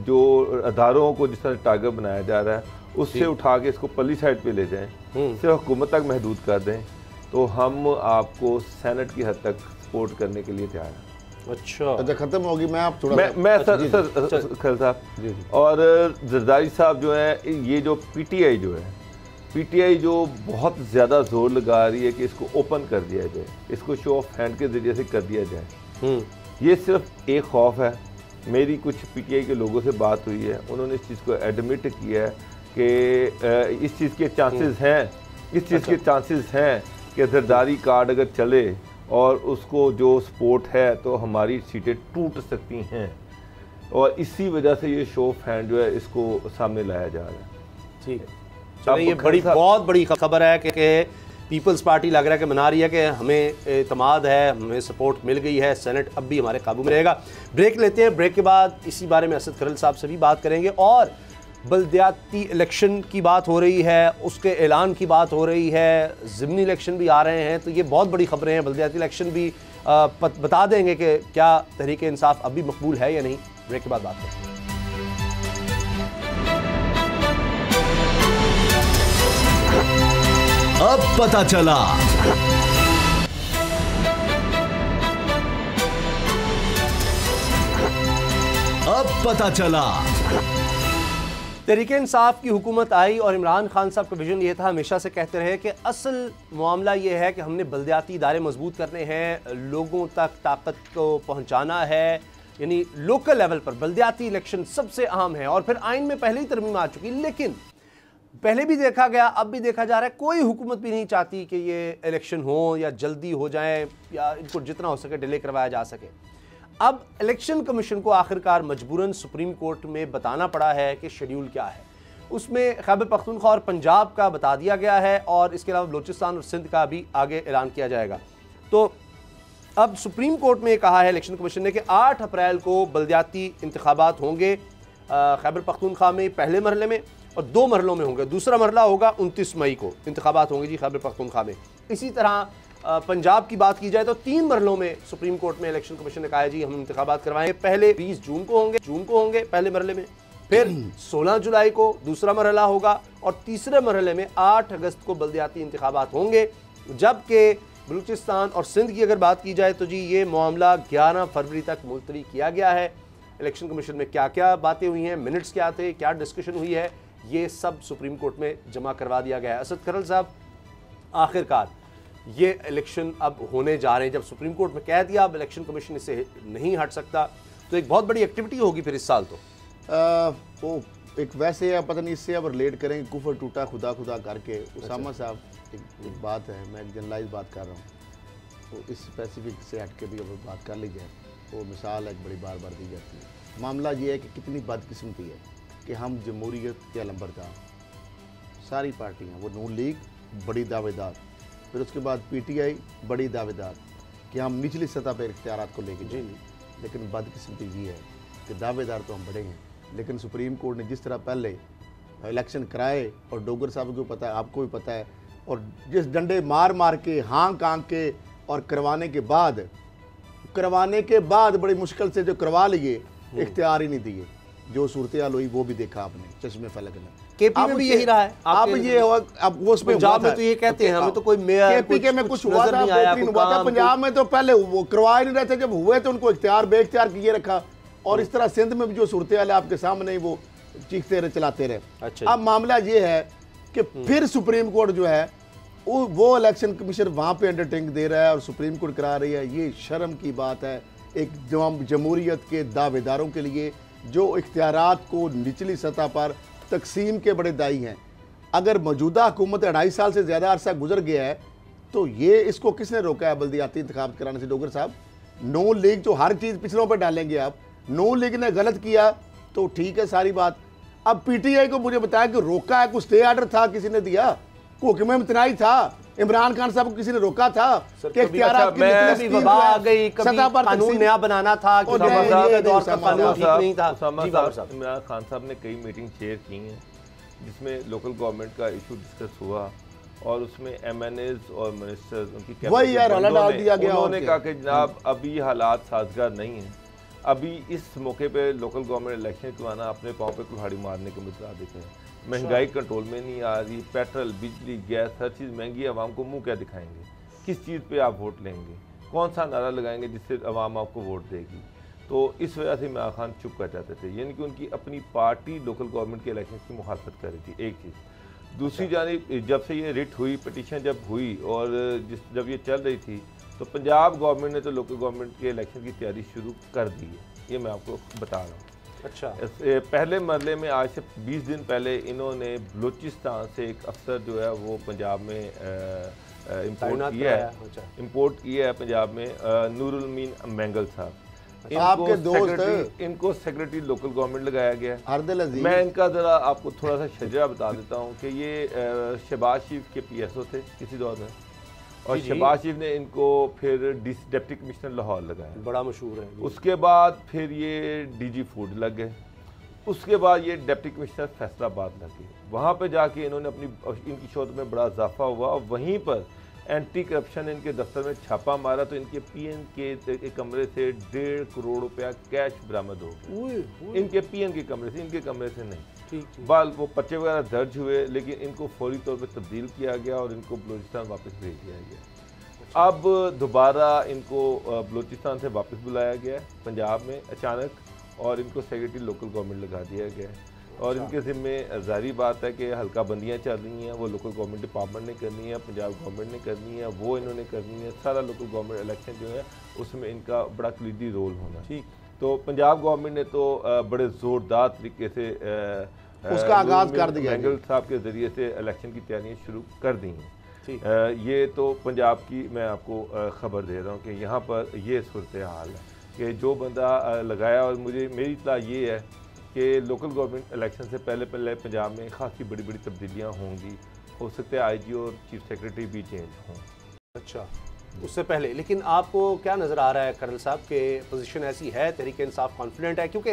जो अदारों को जिस तरह टारगेट बनाया जा रहा है उससे उठा के इसको पल्ली साइड पे ले जाएं, सिर्फ हुकूमत तक महदूद कर दें, तो हम आपको सेनेट की हद तक सपोर्ट करने के लिए तैयार हैं। अच्छा खत्म होगी। मैं आप थोड़ा मैं सर खैर साहब और जरदारी साहब जो है ये जो PTI जो बहुत ज़्यादा जोर लगा रही है कि इसको ओपन कर दिया जाए, इसको शो ऑफ हैंड के ज़रिए से कर दिया जाए, ये सिर्फ एक खौफ है। मेरी कुछ PTI के लोगों से बात हुई है, उन्होंने इस चीज़ को एडमिट किया है कि इस चीज़ के चांसेस हैं कि जरदारी कार्ड अगर चले और उसको जो सपोर्ट है तो हमारी सीटें टूट सकती हैं, और इसी वजह से ये शो ऑफ हैंड जो है इसको सामने लाया जा रहा है। ठीक है, चलिए ये बहुत बड़ी खबर है कि पीपल्स पार्टी लग रहा है कि मना रही है कि हमें एतमाद है, हमें सपोर्ट मिल गई है, सेनेट अब भी हमारे काबू में रहेगा। ब्रेक लेते हैं, ब्रेक के बाद इसी बारे में असद खरल साहब से भी बात करेंगे और बल्दियाती इलेक्शन की बात हो रही है, उसके ऐलान की बात हो रही है, ज़िमनी इलेक्शन भी आ रहे हैं, तो ये बहुत बड़ी खबरें हैं। बल्दियाती इलेक्शन भी बता देंगे कि क्या तहरीक इंसाफ अब भी मकबूल है या नहीं। ब्रेक के बाद बात करते हैं। अब पता चला। अब पता चला। तहरीक इंसाफ की हुकूमत आई और इमरान खान साहब का विजन ये था, हमेशा से कहते रहे कि असल मामला ये है कि हमने बल्दियाती इदारे मजबूत करने हैं, लोगों तक ताकत को पहुंचाना है, यानी लोकल लेवल पर बल्दियाती इलेक्शन सबसे अहम है। और फिर आइन में पहले ही तरमीम आ चुकी, लेकिन पहले भी देखा गया, अब भी देखा जा रहा है, कोई हुकूमत भी नहीं चाहती कि ये इलेक्शन हो या जल्दी हो जाए या इनको जितना हो सके डिले करवाया जा सके। अब इलेक्शन कमीशन को आखिरकार मजबूरन सुप्रीम कोर्ट में बताना पड़ा है कि शेड्यूल क्या है। उसमें खैबर पख्तूनख्वा और पंजाब का बता दिया गया है और इसके अलावा बलूचिस्तान और सिंध का भी आगे ऐलान किया जाएगा। तो अब सुप्रीम कोर्ट में कहा है इलेक्शन कमीशन ने कि 8 अप्रैल को बल्दियाती इंतखाबात होंगे खैबर पख्तूनख्वा में पहले मरहले में, और 2 मरहलों में होंगे। दूसरा मरहला होगा 29 मई को इंतखाबात होंगे जी खैबर पख्तूनख्वा में। इसी तरह पंजाब की बात की जाए तो 3 मरहलों में सुप्रीम कोर्ट में इलेक्शन कमीशन ने कहा है जी हम इंतखाबात करवाएंगे। पहले 20 जून को होंगे पहले मरहले में, फिर 16 जुलाई को दूसरा मरहला होगा और तीसरे मरहले में 8 अगस्त को बल्दियाती इंतखाबात होंगे। जबकि बलूचिस्तान और सिंध की अगर बात की जाए तो जी ये मामला 11 फरवरी तक मुलतवी किया गया है। इलेक्शन कमीशन में क्या क्या बातें हुई हैं, मिनट्स क्या थे, क्या डिस्कशन हुई है, ये सब सुप्रीम कोर्ट में जमा करवा दिया गया है। असद खरल साहब, आखिरकार ये इलेक्शन अब होने जा रहे हैं, जब सुप्रीम कोर्ट में कह दिया अब इलेक्शन कमीशन इससे नहीं हट सकता, तो एक बहुत बड़ी एक्टिविटी होगी फिर इस साल। तो वो एक वैसे है, पता नहीं इससे अब रिलेट करेंगे, कुफर टूटा खुदा खुदा करके। उसामा साहब एक बात है, मैं एक जनरलाइज बात कर रहा हूँ, तो इस स्पेसिफिक से हट के भी अब बात कर ली जाए, वो मिसाल एक बड़ी बार दी जाती है। मामला ये है कि कितनी बदकिस्मती है कि हम जमहूरियत के अलंबरदार सारी पार्टियाँ, वो नून लीग बड़ी दावेदार, फिर उसके बाद PTI बड़ी दावेदार कि हम निचली सतह पर इख्तियारात को लेके जाएंगे। लेकिन बदकिस्मती ये है कि दावेदार तो हम बड़े हैं, लेकिन सुप्रीम कोर्ट ने जिस तरह पहले इलेक्शन कराए, और डोगर साहब को पता है, आपको भी पता है, और जिस डंडे मार मार के हाँक हाँक के और करवाने के बाद बड़ी मुश्किल से जो करवा लिए, इख्तियार ही नहीं दिए, जो सूरत हाल हुई वो भी देखा आपने चश्मे फलक में। KP में भी यही रहा है। आप ये अब वो उसमें पंजाब में तो ये कहते हैं हमें तो कोई मेयर KP में कुछ हुआ था, बेहतरीन हुआ था। पंजाब में तो पहले वो करवा ही नहीं रहे थे, जब हुए तो उनको इख्तियार बेख्तियार किए रखा, और इस तरह सिंध में भी जो सूरत हाल है आपके सामने ही, वो चीखते रहे चलाते रहे। अच्छा, अब मामला ये है कि फिर सुप्रीम कोर्ट जो है वो इलेक्शन कमीशन वहाँ पे अंडरटेकिंग दे रहा है और सुप्रीम कोर्ट करा रही है। ये शर्म की बात है एक जमहूरियत के दावेदारों के लिए, जो इख्तियारात को निचली सतह पर तकसीम के बड़े दाई हैं। अगर मौजूदा हुकूमत 2.5 साल से ज़्यादा अरसा गुजर गया है तो ये इसको किसने रोका है बल्दियाती इंतखाब कराने से? डोगर साहब, नो लीग जो हर चीज़ पिछलों पर डालेंगे आप, नो लीग ने गलत किया तो ठीक है सारी बात। अब पीटीआई को मुझे बताया कि रोका है, कुछ स्टे आर्डर था, किसी ने दिया, हुक्म इम्तनाई था, इमरान खान साहब को किसी ने रोका था कि इख्तियारात की कभी वबा आ गई, कभी कानून नया बनाना था, कि दौर का कानून ठीक नहीं था। इमरान खान साहब ने कई मीटिंग चेयर की हैं जिसमें लोकल गवर्नमेंट का इशू डिस्कस हुआ और उसमें एमएनएज और मिनिस्टर्स उनकी वही यार हला डाल दिया गया। उन्होंने कहा कि जनाब अभी हालात साजगार नहीं हैं, अभी इस मौके पे लोकल गवर्नमेंट इलेक्शन करवाना अपने पाँव पे कुल्हाड़ी मारने के मुताबिक है। महंगाई कंट्रोल में नहीं आ रही, पेट्रोल, बिजली, गैस हर चीज़ महंगी है, आवाम को मुंह क्या दिखाएंगे? किस चीज़ पे आप वोट लेंगे? कौन सा नारा लगाएंगे जिससे आवाम आपको वोट देगी? तो इस वजह से इमरान खान चुप कर जाते थे, यानी कि उनकी अपनी पार्टी लोकल गवर्नमेंट के इलेक्शन की मुखालफत कर रही थी, एक चीज़। दूसरी जानिब जब से ये रिट हुई, पटिशन जब हुई और जब ये चल रही थी तो पंजाब गवर्नमेंट ने तो लोकल गवर्नमेंट के इलेक्शन की तैयारी शुरू कर दी है, ये मैं आपको बता रहा हूँ। अच्छा, पहले मरले में आज से 20 दिन पहले इन्होंने बलूचिस्तान से एक अफसर जो है वो पंजाब में इम्पोर्ट किया है पंजाब में, नूरुल अमीन मैंगल साहब। आपके दोस्त, इनको सेक्रेटरी लोकल गवर्नमेंट लगाया गया है। मैं इनका ज़रा आपको थोड़ा सा शजरा बता देता हूँ कि ये शहबाज शरीफ के PSO थे किसी दौर में, और शहबाज शरीफ ने इनको फिर डिप्टी कमिश्नर लाहौर लगाया, बड़ा मशहूर है। उसके बाद फिर ये DG फूड लग गए, उसके बाद ये डिप्टी कमिश्नर फैसलाबाद लग गए। वहाँ पे जाके इन्होंने इनकी शोध में बड़ा इजाफा हुआ, वहीं पर एंटी करप्शन इनके दफ्तर में छापा मारा तो इनके PN के कमरे से 1.5 करोड़ रुपया कैश बरामद हो गया। इनके PN के कमरे से, इनके कमरे से नहीं। बाल वो पर्चे वगैरह दर्ज हुए, लेकिन इनको फौरी तौर पे तब्दील किया गया और इनको बलूचिस्तान वापस भेज दिया गया। अब दोबारा इनको बलूचिस्तान से वापस बुलाया गया पंजाब में अचानक, और इनको सेक्रेटरी लोकल गवर्नमेंट लगा दिया गया है। और इनके ज़िम्मे जारी बात है कि हल्का बंदियाँ चल रही हैं, वो लोकल गवर्नमेंट डिपार्टमेंट ने करनी है, पंजाब गवर्नमेंट ने करनी है, वो इन्होंने करनी है। सारा लोकल गवर्नमेंट इलेक्शन जो है उसमें इनका बड़ा कलीदी रोल होना। ठीक, तो पंजाब गवर्नमेंट ने तो बड़े ज़ोरदार तरीके से उसका आगाज़ कर दिया, मैंगल साहब के ज़रिए से इलेक्शन की तैयारियाँ शुरू कर दी हैं। ये तो पंजाब की मैं आपको ख़बर दे रहा हूँ कि यहाँ पर ये सूरत हाल है कि जो बंदा लगाया, और मेरी इत्तला ये है कि लोकल गवर्नमेंट इलेक्शन से पहले पंजाब में खासी बड़ी बड़ी तब्दीलियाँ होंगी, हो सकता है IG और चीफ सेक्रेटरी भी चेंज हों। अच्छा, उससे पहले लेकिन आपको क्या नज़र आ रहा है कर्नल साहब के पोजीशन ऐसी है, तहरीक इंसाफ कॉन्फिडेंट है? क्योंकि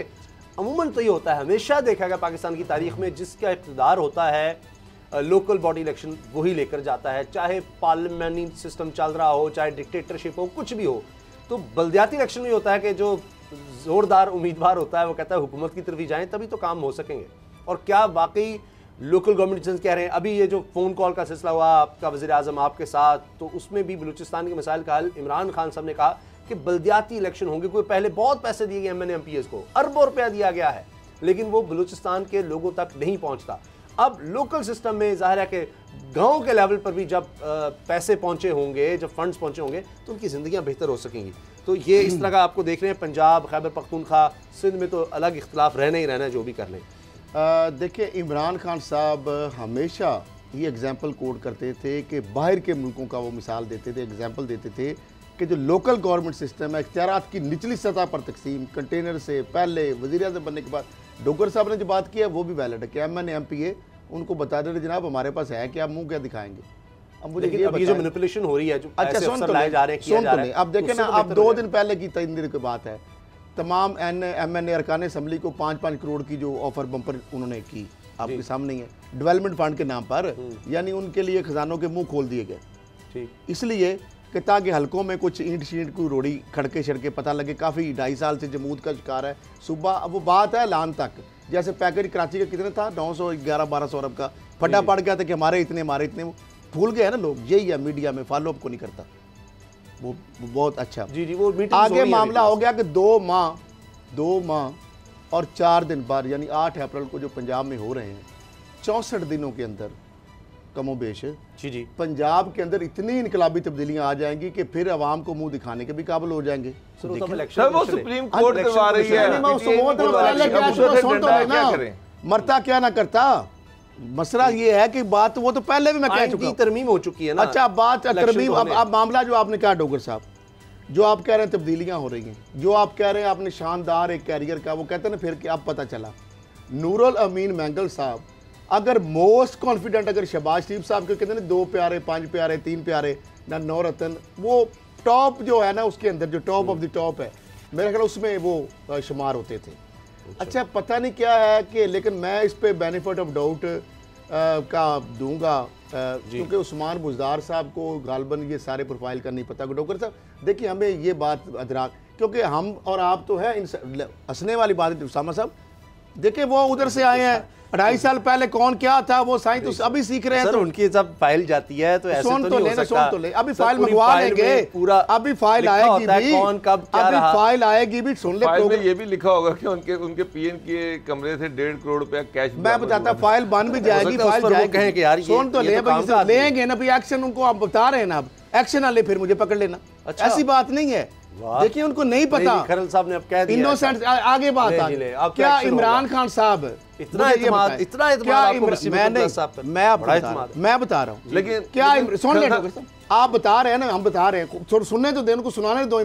अमूमन तो ये होता है, हमेशा देखा गया पाकिस्तान की तारीख में, जिसका इक़्तिदार होता है लोकल बॉडी इलेक्शन वही लेकर जाता है, चाहे पार्लियामेंट्री सिस्टम चल रहा हो, चाहे डिक्टेटरशिप हो, कुछ भी हो। तो बल्दियाती इलेक्शन में होता है कि जो ज़ोरदार उम्मीदवार होता है वो कहता है हुकूमत की तरफ ही जाएं, तभी तो काम हो सकेंगे। और क्या वाकई लोकल गवर्नमेंट कह रहे हैं? अभी ये जो फ़ोन कॉल का सिलसिला हुआ आपका वज़ीर आज़म आपके साथ, तो उसमें भी बलूचिस्तान के मसाइल का हल इमरान खान साहब ने कहा कि बल्दियाती इलेक्शन होंगे। कोई पहले बहुत पैसे दिए गए MNA MPs को, अरबों रुपया दिया गया है, लेकिन वो बलूचिस्तान के लोगों तक नहीं पहुँचता। अब लोकल सिस्टम में ज़ाहिर है कि गाँव के लेवल पर भी जब पैसे पहुँचे होंगे, जब फंड्स पहुँचे होंगे, तो उनकी ज़िंदगियाँ बेहतर हो सकेंगी। तो ये इस तरह का आपको देख रहे हैं पंजाब, खैबर पख्तूनख्वा, सिंध में तो अलग इख्तिलाफ रहना ही रहना है, जो भी कर लें। देखिए, इमरान खान साहब हमेशा ये एग्जाम्पल कोट करते थे कि बाहर के मुल्कों का वो मिसाल देते थे, एग्जाम्पल देते थे कि जो लोकल गवर्नमेंट सिस्टम है, इख्तियारात की निचली सतह पर तकसीम, कंटेनर से पहले वज़ीर आज़म बनने के बाद डोगर साहब ने जो बात की है वो भी वैलिड है कि MNA MPA उनको बता दे रहे जनाब हमारे पास है कि आप मुँह क्या दिखाएंगे। अब मुझे ये जो मैनिपुलेशन हो रही है, जो अच्छा सुन तो नहीं, अब देखें ना, अब 2 दिन पहले की 3 दिन की बात है, तमाम MNA अरकान असम्बली को 5-5 करोड़ की जो ऑफर बम्पर उन्होंने की, आपके सामने ही है, डेवलपमेंट फंड के नाम पर, यानी उनके लिए खजानों के मुंह खोल दिए गए, इसलिए कि ताकि हलकों में कुछ ईंट शींट कोई रोड़ी खड़के छड़के पता लगे। काफ़ी 2.5 साल से जमूद का शिकार है सुबह। अब वो बात है ऐलान तक, जैसे पैकेज कराची का कितने था, 911-1200 अरब का फटा पड़ गया था कि हमारे इतने भूल गए हैं ना लोग। यही है, मीडिया में फॉलोअप को नहीं करता वो बहुत अच्छा। जी वो आगे मामला हो गया कि 2 माह और 4 दिन बाद, यानी 8 अप्रैल को जो पंजाब में हो रहे हैं, 64 दिनों के अंदर कमो बेश जी जी, पंजाब के अंदर इतनी इनकलाबी तब्दीलियां आ जाएंगी कि फिर आवाम को मुंह दिखाने के भी काबिल हो जाएंगे। सर वो सुप्रीम कोर्ट करवा रही है, मरता क्या ना करता। मसला ये है कि बात वो तो पहले भी मैं कह चुका हूं, तरमीम हो चुकी है ना। अच्छा बात तरमीम, अब मामला जो आपने कहा डोगर साहब, जो आप कह रहे हैं तब्दीलियां हो रही हैं, जो आप कह रहे हैं आपने शानदार एक कैरियर का, वो कहते हैं ना फिर कि अब पता चला नूरुल अमीन मैंगल साहब अगर मोस्ट कॉन्फिडेंट, अगर शहबाज शरीफ साहब के कहते हैं 2 प्यारे 5 प्यारे 3 प्यारे ना 9 रतन, वो टॉप जो है ना उसके अंदर जो टॉप ऑफ द टॉप है, मेरे ख्याल उसमें वो शुमार होते थे। अच्छा पता नहीं क्या है कि, लेकिन मैं इस पे बेनिफिट ऑफ डाउट का दूंगा क्योंकि उस्मान बुज़दार साहब को गालबन ये सारे प्रोफाइल का नहीं पता। डॉक्टर साहब देखिए हमें ये बात अदराक, क्योंकि हम और आप तो है हंसने वाली बात है उसामा साहब, देखिए वो उधर से आए हैं, 2.5 साल पहले कौन क्या था वो साइंस तो अभी सीख रहे हैं। तो उनकी जब फाइल जाती है तो ऐसे तो नहीं हो सकता, तो ले अभी फाइल मंगवा लेंगे, पूरा अभी फाइल आएगी भी, कौन कब क्या अभी फाइल आएगी भी, सुन ले फाइल में ये भी लिखा होगा कि उनके पीएन के कमरे से 1.5 करोड़ रुपया कैश, मैं बताता फाइल बन भी जाएगी, फाइल जाएगी, सुन तो लेंगे ना भी, एक्शन उनको आप बता रहे हैं ना, अब एक्शन ना ले फिर मुझे पकड़ लेना, ऐसी बात नहीं है। देखिए उनको नहीं पता, खरल साहब ने अब कह दिया इनोसेंट आगे बात आ, क्या इमरान खान साहब इतना मैं बता रहा हूँ, लेकिन क्या सुन ले आप बता रहे हैं ना, हम बता रहे हैं, थोड़ा सुनने तो दे, उनको सुनाने दो।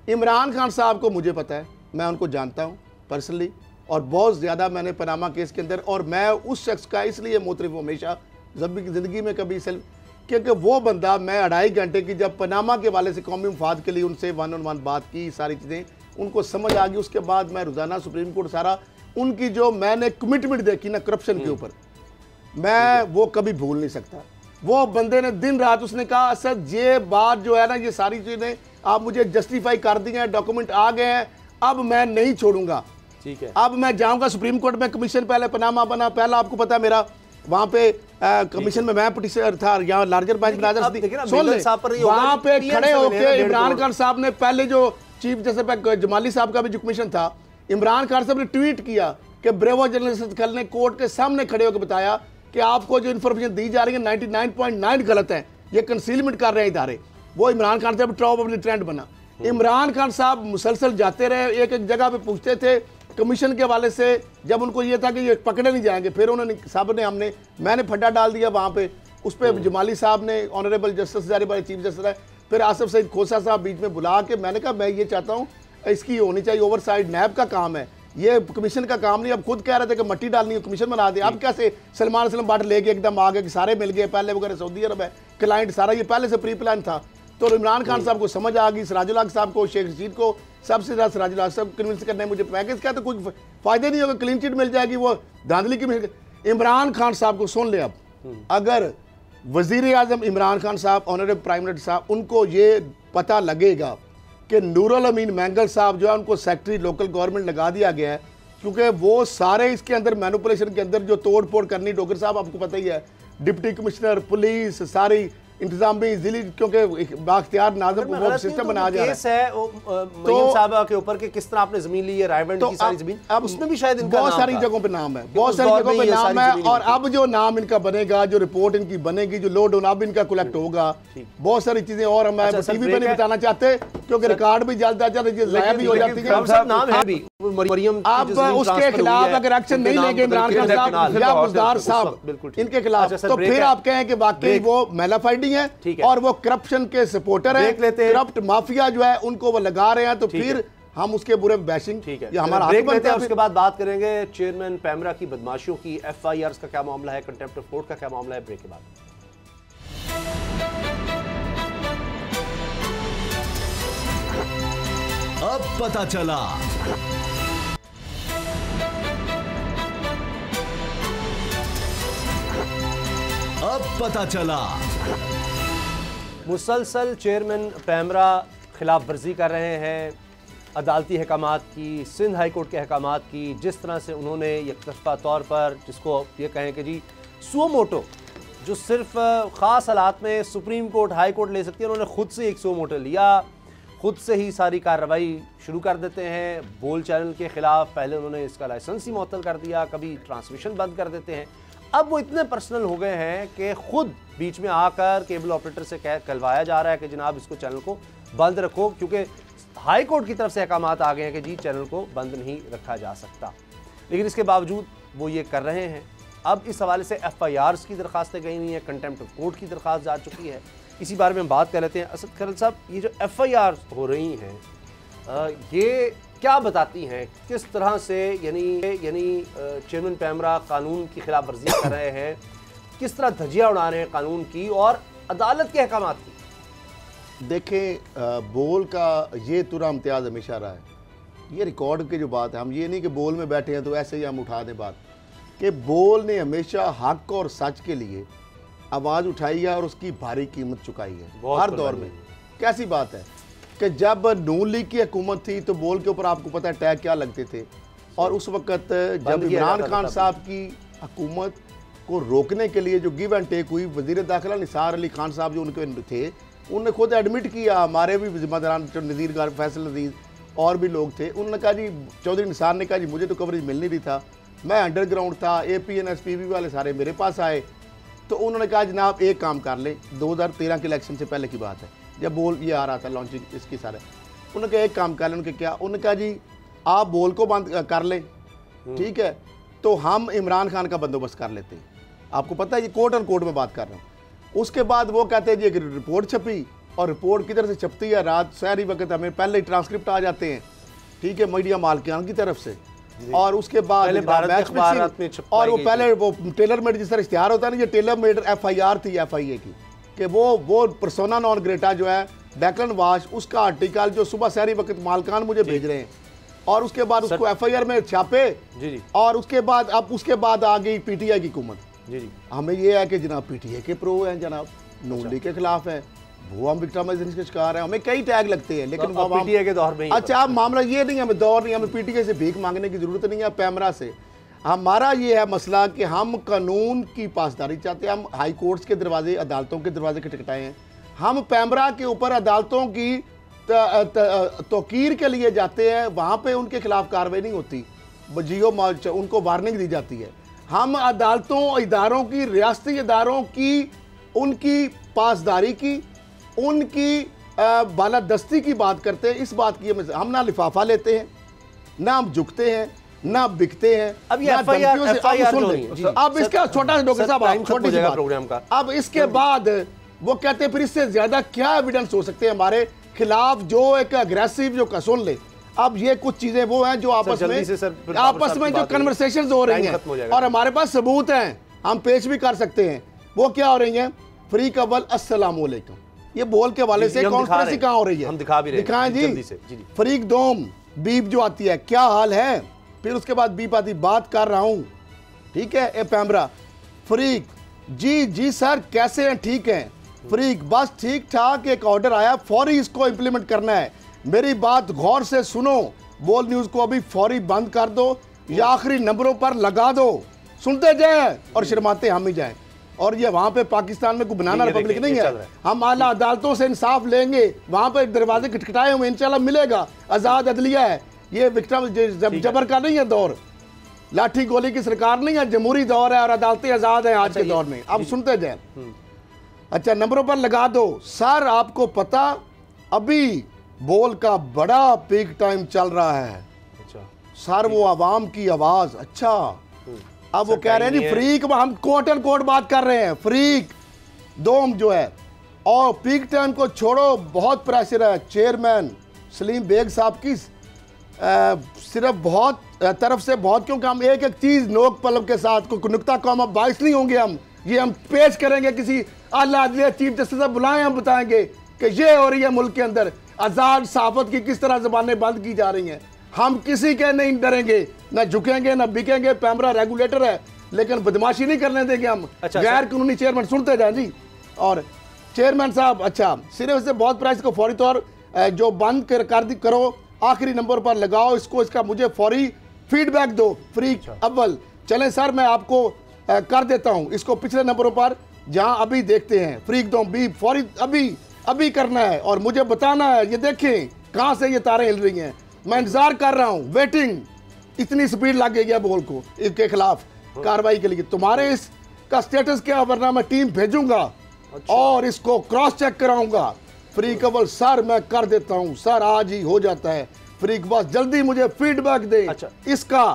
इमरान खान साहब को मुझे पता है, मैं उनको जानता हूँ पर्सनली, और बहुत ज़्यादा मैंने पनामा केस के अंदर, और मैं उस शख्स का इसलिए मोतरफ हूँ हमेशा, जब भी ज़िंदगी में कभी क्योंकि वो बंदा, मैं 2.5 घंटे की जब पनामा के वाले से कौमी मफाद के लिए उनसे 1-on-1 बात की, सारी चीज़ें उनको समझ आ गई। उसके बाद मैं रोज़ाना सुप्रीम कोर्ट सारा उनकी जो मैंने कमिटमेंट देखी ना करप्शन के ऊपर, मैं वो कभी भूल नहीं सकता। वो बंदे ने दिन रात उसने कहा सर ये बात जो है ना, ये सारी चीज़ें आप मुझे जस्टिफाई कर दी हैं, डॉक्यूमेंट आ गए हैं, अब मैं नहीं छोड़ूंगा, ठीक है, अब मैं जाऊँगा सुप्रीम कोर्ट में। कमीशन पहले पनामा बना, पहला आपको पता है मेरा वहाँ पे कमीशन में मैं पिटिशनर था, यहाँ लार्जर बेंच बनाया, वहाँ पे खड़े होकर इमरान खान साहब ने पहले जो चीफ जस्टिस जमाली साहब का भी जो कमीशन था, इमरान खान साहब ने ट्वीट किया कि ब्रेवो जर्नलिस्ट कल ने कोर्ट के सामने खड़े होकर बताया कि आपको जो इन्फॉर्मेशन दी जा रही है 99.9 गलत है, ये कंसीलमेंट कर रहे हैं इदारे। वो इमरान खान साहब टॉप ऑफ द ट्रेंड बना। इमरान खान साहब मुसलसल जाते रहे, एक एक जगह पे पूछते थे कमीशन के हवाले से, जब उनको ये था कि ये पकड़े नहीं जाएंगे, फिर उन्होंने साहब ने मैंने फड्डा डाल दिया वहाँ पे, उस पर जमाली साहब ने, ऑनरेबल जस्टिस जारी चीफ जस्टिस है, फिर आसिफ सईद खोसा साहब बीच में बुला के मैंने कहा मैं ये चाहता हूँ इसकी होनी चाहिए ओवरसाइड, नैब का काम है ये, कमीशन का काम नहीं। अब खुद कह रहे थे कि मट्टी डालनी है, कमीशन बना दे। अब कैसे सलमान भट्ट लेके एकदम आ गए कि सारे मिल गए, पहले वगैरह सऊदी अरब है क्लाइंट सारा, ये पहले से प्री प्लान था। तो इमरान खान साहब को समझ आ गई, सिराजुल हक साहब को, शेख रशीद को, सबसे ज़्यादा सिराजुल हक साहब कन्विंस करना है मुझे पैकेज का, तो कोई फायदे नहीं होगा, क्लीन चिट मिल जाएगी, वो धांधली की। इमरान खान साहब को सुन ले, अब अगर वजीर आजम इमरान खान साहब, ऑनरेबल प्राइम मिनिस्टर साहब, उनको ये पता लगेगा कि नूरुल अमीन मैंगल साहब जो है उनको सेक्रेटरी लोकल गवर्नमेंट लगा दिया गया है, क्योंकि वो सारे इसके अंदर मैनिपुलेशन के अंदर जो तोड़ फोड़ करनी, डोगर साहब आपको पता ही है, डिप्टी कमिश्नर, पुलिस, सारी इंतजाम भी जिली, क्योंकि बाख्तियार नाज़िम सिस्टम बना जा रहा है तो साहब के ऊपर कि किस तरह आपने जमीन ली है, रायवेंड की सारी जमीन, अब उसमें भी शायद इनका बहुत सारी जगहों पे नाम है, बहुत सारी जगहों पे नाम है। और अब जो नाम इनका बनेगा, जो रिपोर्ट इनकी बनेगी, जो लोड अब इनका कलेक्ट होगा, बहुत सारी चीजें, और हम टीवी पे नहीं बताना चाहते क्योंकि रिकॉर्ड भी जल्द आ जाता है, ज़ाया भी हो जाती है। नाम है भी मरियम, अब उसके खिलाफ अगर एक्शन नहीं लेंगे इमरान खान साहब या बुज़दार साहब इनके खिलाफ, तो फिर आप कहें कि वाकई वो मेला फाइटिंग है और वो करप्शन के सपोर्टर है, करप्ट माफिया जो है उनको वो लगा रहे हैं, तो फिर हम उसके बुरे बैशिंग हमारा हक बनता है। उसके बाद बात करेंगे चेयरमैन पैमरा की बदमाशियों की, FIRs का क्या मामला है, कंटेम्प्ट ऑफ कोर्ट का क्या मामला है, ब्रेक के बाद। अब पता चला। अब पता चला। मुसलसल चेयरमैन पैमरा खिलाफ वर्जी कर रहे हैं अदालती अहकामात की, सिंध हाई कोर्ट के अहकामात की, जिस तरह से उन्होंने यकतरफा तौर पर, जिसको ये कहें कि जी सुओ मोटो, जो सिर्फ ख़ास हालात में सुप्रीम कोर्ट हाई कोर्ट ले सकती है, उन्होंने खुद से एक सुओ मोटो लिया, खुद से ही सारी कार्रवाई शुरू कर देते हैं। बोल चैनल के ख़िलाफ़ पहले उन्होंने इसका लाइसेंस ही मुअत्तल कर दिया, कभी ट्रांसमिशन बंद कर देते हैं, अब वो इतने पर्सनल हो गए हैं कि खुद बीच में आकर केबल ऑपरेटर से कहलवाया जा रहा है कि जनाब इसको चैनल को बंद रखो, क्योंकि हाई कोर्ट की तरफ से अहकाम आ गए हैं कि जी चैनल को बंद नहीं रखा जा सकता। लेकिन इसके बावजूद वो ये कर रहे हैं। अब इस हवाले से FIRs की दरखास्तें गई हुई हैं, कंटेम्प्ट ऑफ कोर्ट की दरखास्त जा चुकी है। इसी बारे में हम बात कर लेते हैं। असद खरल साहब, ये जो FIRs हो रही हैं ये क्या बताती हैं, किस तरह से यानी चेयरमैन पैमरा कानून की खिलाफ वर्जी कर रहे हैं, किस तरह धज्जियाँ उड़ा रहे हैं कानून की और अदालत के अहकामात की? देखें, बोल का ये तुरा इम्तियाज़ हमेशा रहा है। ये रिकॉर्ड की जो बात है, हम ये नहीं कि बोल में बैठे हैं तो ऐसे ही हम उठा दें बात, कि बोल ने हमेशा हक और सच के लिए आवाज़ उठाई है और उसकी भारी कीमत चुकाई है हर दौर में। कैसी बात है कि जब नून लीग की हुकूमत थी तो बोल के ऊपर आपको पता है टैग क्या लगते थे, और उस वक्त जब इमरान खान साहब की हुकूमत को रोकने के लिए जो गिव एंड टेक हुई, वज़ीर दाखिला निसार अली खान साहब जो उनके थे, उन्होंने खुद एडमिट किया, हमारे भी जिम्मेदारान नज़ीर गार फैसल नज़ीर और भी लोग थे, उन्होंने कहा जी, चौधरी निसार ने कहा जी मुझे तो कवरेज मिल नहीं रही था, मैं अंडरग्राउंड था, APN SPB वाले सारे मेरे पास आए, तो उन्होंने कहा जनाब एक काम कर लें, 2013 के इलेक्शन से पहले की बात है जब बोल ये आ रहा था लॉन्चिंग इसकी सारे, उन्होंने कहा एक काम कर लें। उनके क्या, उन्होंने कहा जी आप बोल को बंद कर लें, ठीक है, तो हम इमरान खान का बंदोबस्त कर लेते हैं। आपको पता है ये कोर्ट ऑन कोर्ट में बात कर रहा हूँ। उसके बाद वो कहते हैं जी एक रिपोर्ट छपी, और रिपोर्ट किधर से छपती है, रात शहरी वक्त हमें पहले ही ट्रांसक्रिप्ट आ जाते हैं, ठीक है, मीडिया मालिकान की तरफ से, और उसके बाद और वो पहले वो टेलर मेड जिस तरह इश्तिहार होता है ना, ये टेलर मेड FIR थी FIA की, कि वो पर्सोना नॉन ग्रेटा जो है डेक्लन वाश, उसका आर्टिकल जो सुबह शहरी वक्त मालकान मुझे भेज रहे हैं, और उसके बाद उसको FIR में छापे जी, और उसके बाद अब उसके बाद आ गई PTI की हुकूमत जी। हमें ये है कि जनाब PTI के प्रो हैं, जनाब नून लीग के खिलाफ है, वो हम विक्टिमाइजेशन के शिकार हैं, हमें कई टैग लगते हैं, लेकिन वो PTI के दौर में अच्छा अब मामला ये नहीं, हमें दौर नहीं, हमें PTI से भीख मांगने की जरूरत नहीं है, पैमरा से। हमारा ये है मसला कि हम कानून की पासदारी चाहते हैं, हम हाई कोर्ट्स के दरवाजे, अदालतों के दरवाजे खटखटाए हैं, हम पैमरा के ऊपर अदालतों की तौकीर के लिए जाते हैं, वहाँ पे उनके खिलाफ कार्रवाई नहीं होती, जियो उनको वार्निंग दी जाती है। हम अदालतों, इदारों की, रियासती इदारों की, उनकी पासदारी की, उनकी बालादस्ती की बात करते हैं। इस बात की हम ना लिफाफा लेते हैं, ना हम झुकते हैं, ना बिकते हैं। अब ये FIR अब इसका छोटा डॉक्टर साहब छोटी सी प्रोग्राम का, अब इसके बाद वो कहते हैं फिर इससे ज्यादा क्या एविडेंस हो सकते हैं हमारे खिलाफ, जो एक अग्रेसिव जो सुन ले। अब ये कुछ चीजें वो हैं जो आपस में जो कन्वर्सेशंस हो रही हैं और हमारे पास सबूत हैं, हम पेश भी कर सकते हैं। वो क्या हो रही हैं? फरीक अव्वल अस्सलाम वालेकुम, ये बोल के वाले से कॉन्स्पिरेसी कहाँ हो रही है, हम दिखा भी रहे हैं, दिखाएं जी। फरीक दोम बीप जो आती है, क्या हाल है, फिर उसके बाद बीप आती, बात कर रहा हूं, ठीक है, ए पैमरा। फरीक जी जी सर कैसे हैं, ठीक हैं। फरीक बस ठीक ठाक, एक ऑर्डर आया, फौरी इसको इंप्लीमेंट करना है, मेरी बात गौर से सुनो, बोल न्यूज को अभी फौरी बंद कर दो या आखिरी नंबरों पर लगा दो, सुनते जाए और शर्माते हम ही जाए। और ये वहां पे पाकिस्तान में कोई बनाना रिपब्लिक नहीं है, हम आला अदालतों से इंसाफ लेंगे, वहां पे दरवाजे खटखटाए हुए, इंशाल्लाह मिलेगा, आजाद अदलिया है, ये विक्टिम जबर का नहीं है दौर, लाठी गोली की सरकार नहीं है, जमहूरी दौर है और अदालतें आजाद हैं आज के दौर में। अब सुनते जाए, अच्छा नंबरों पर लगा दो। सर आपको पता अभी बोल का बड़ा पीक टाइम चल रहा है, अच्छा सर वो आवाम की आवाज, अच्छा अब वो कह रहे हैं जी फ्रीक, हम कोट एंड कोट बात कर रहे हैं, फ्रीक दोम जो है, और पीक टाइम को छोड़ो, बहुत प्रेशर है चेयरमैन सलीम बेग साहब की सिर्फ बहुत तरफ से बहुत, क्योंकि हम एक एक चीज नोक पलक के साथ कोई नुक्ता कौम अब बाइस नहीं होंगे, हम ये हम पेश करेंगे, किसी आला अदलिया चीफ जस्टिस साहब बुलाएं, हम बताएंगे कि ये हो रही है मुल्क के अंदर, आजाद सहाफत की किस तरह जबानें बंद की जा रही हैं। हम किसी के नहीं डरेंगे, ना झुकेंगे, ना बिकेंगे, पैमरा रेगुलेटर है लेकिन बदमाशी नहीं करने देंगे हम। अच्छा, गैर कानूनी चेयरमैन सुनते जाए जी। और चेयरमैन साहब अच्छा सिर्फ से बहुत प्राइस को फौरी तौर जो बंद करो, आखिरी नंबर पर लगाओ इसको, इसका मुझे फौरी फीडबैक दो। फ्रीक अव्वल चलें सर मैं आपको कर देता हूं, इसको पिछले नंबरों पर जहां अभी देखते हैं, फ्रीक दो बी फौरी अभी करना है और मुझे बताना है, ये देखें कहां से ये तारें हिल रही हैं, मैं इंतजार कर रहा हूं, वेटिंग। इतनी स्पीड लग गई है बोल को इसके खिलाफ कार्रवाई के लिए, तुम्हारे इस का स्टेटस क्या, वरना मैं टीम भेजूंगा और इसको क्रॉस चेक कराऊंगा। फ्री कबल सर मैं कर देता हूं सर, आज ही हो जाता है फ्री बस जल्दी मुझे फीडबैक दे इसका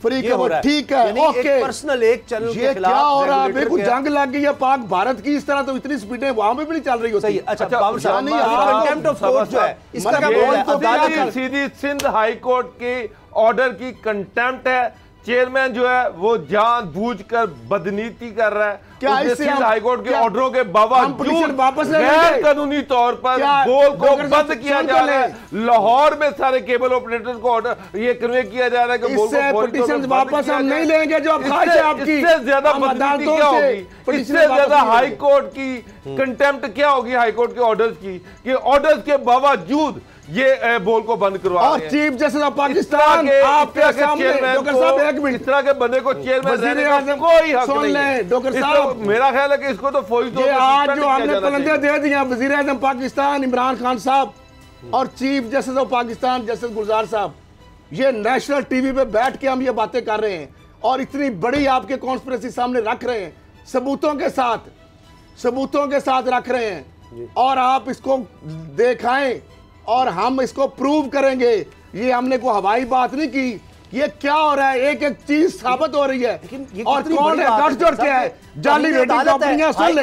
फ्री कबल ठीक है ओके। पर्सनल एक चैनल ये क्या हो रहा है, बिल्कुल जंग लग गई है पाक भारत की, इस तरह तो इतनी स्पीडें वहां पे भी नहीं चल रही होती। अच्छा बाबर साहब कंटेम्प्ट ऑफ कोर्ट जो है इसका क्या बोल है? सीधी सिंध हाई कोर्ट के ऑर्डर की कंटेम्प्ट है। चेयरमैन जो है वो जानबूझकर बदनीति कर रहा है। क्या इससे हाई कोर्ट के ऑर्डरों के बावजूद वापस गैर कानूनी तौर पर बोल को बंद किया जा रहा है। लाहौर में सारे केबल ऑपरेटर्स को ऑर्डर ये कन्वे किया जा रहा है कि बोल को पिटीशन वापस हम नहीं लेंगे जो अब ख्वाहिश है आपकी। इससे ज्यादा बदनीति क्या होगी, इससे ज्यादा हाई कोर्ट की कंटेम्प्ट क्या होगी हाई कोर्ट के ऑर्डर्स की, कि ऑर्डर्स के बावजूद ये बोल को बंद करवा और चीफ जस्टिस ऑफ पाकिस्तान आपके सामने डॉक्टर साहब एक मिनट, इस तरह के बंदे को चेयरमैन रहने का कोई हक नहीं है। डॉक्टर साहब मेरा ख्याल है कि इसको तो फौजी तौर पर आज जो हमने बुलंदियां दे दी हैं वजीर आजम पाकिस्तान इमरान खान साहब और chief justice of Pakistan justice Gulzar साहब, ये नेशनल टीवी पे बैठ के हम ये बातें कर रहे हैं और इतनी बड़ी आपके कॉन्स्पिरेसी सामने रख रहे हैं, सबूतों के साथ रख रहे हैं और आप इसको दिखाएं और हम इसको प्रूव करेंगे। ये हमने कोई हवाई बात नहीं की, ये क्या हो रहा है, एक एक चीज साबित हो रही है। और कौन है गठजोड़ क्या है, जाली रेटिंग कंपनियां, सुन ले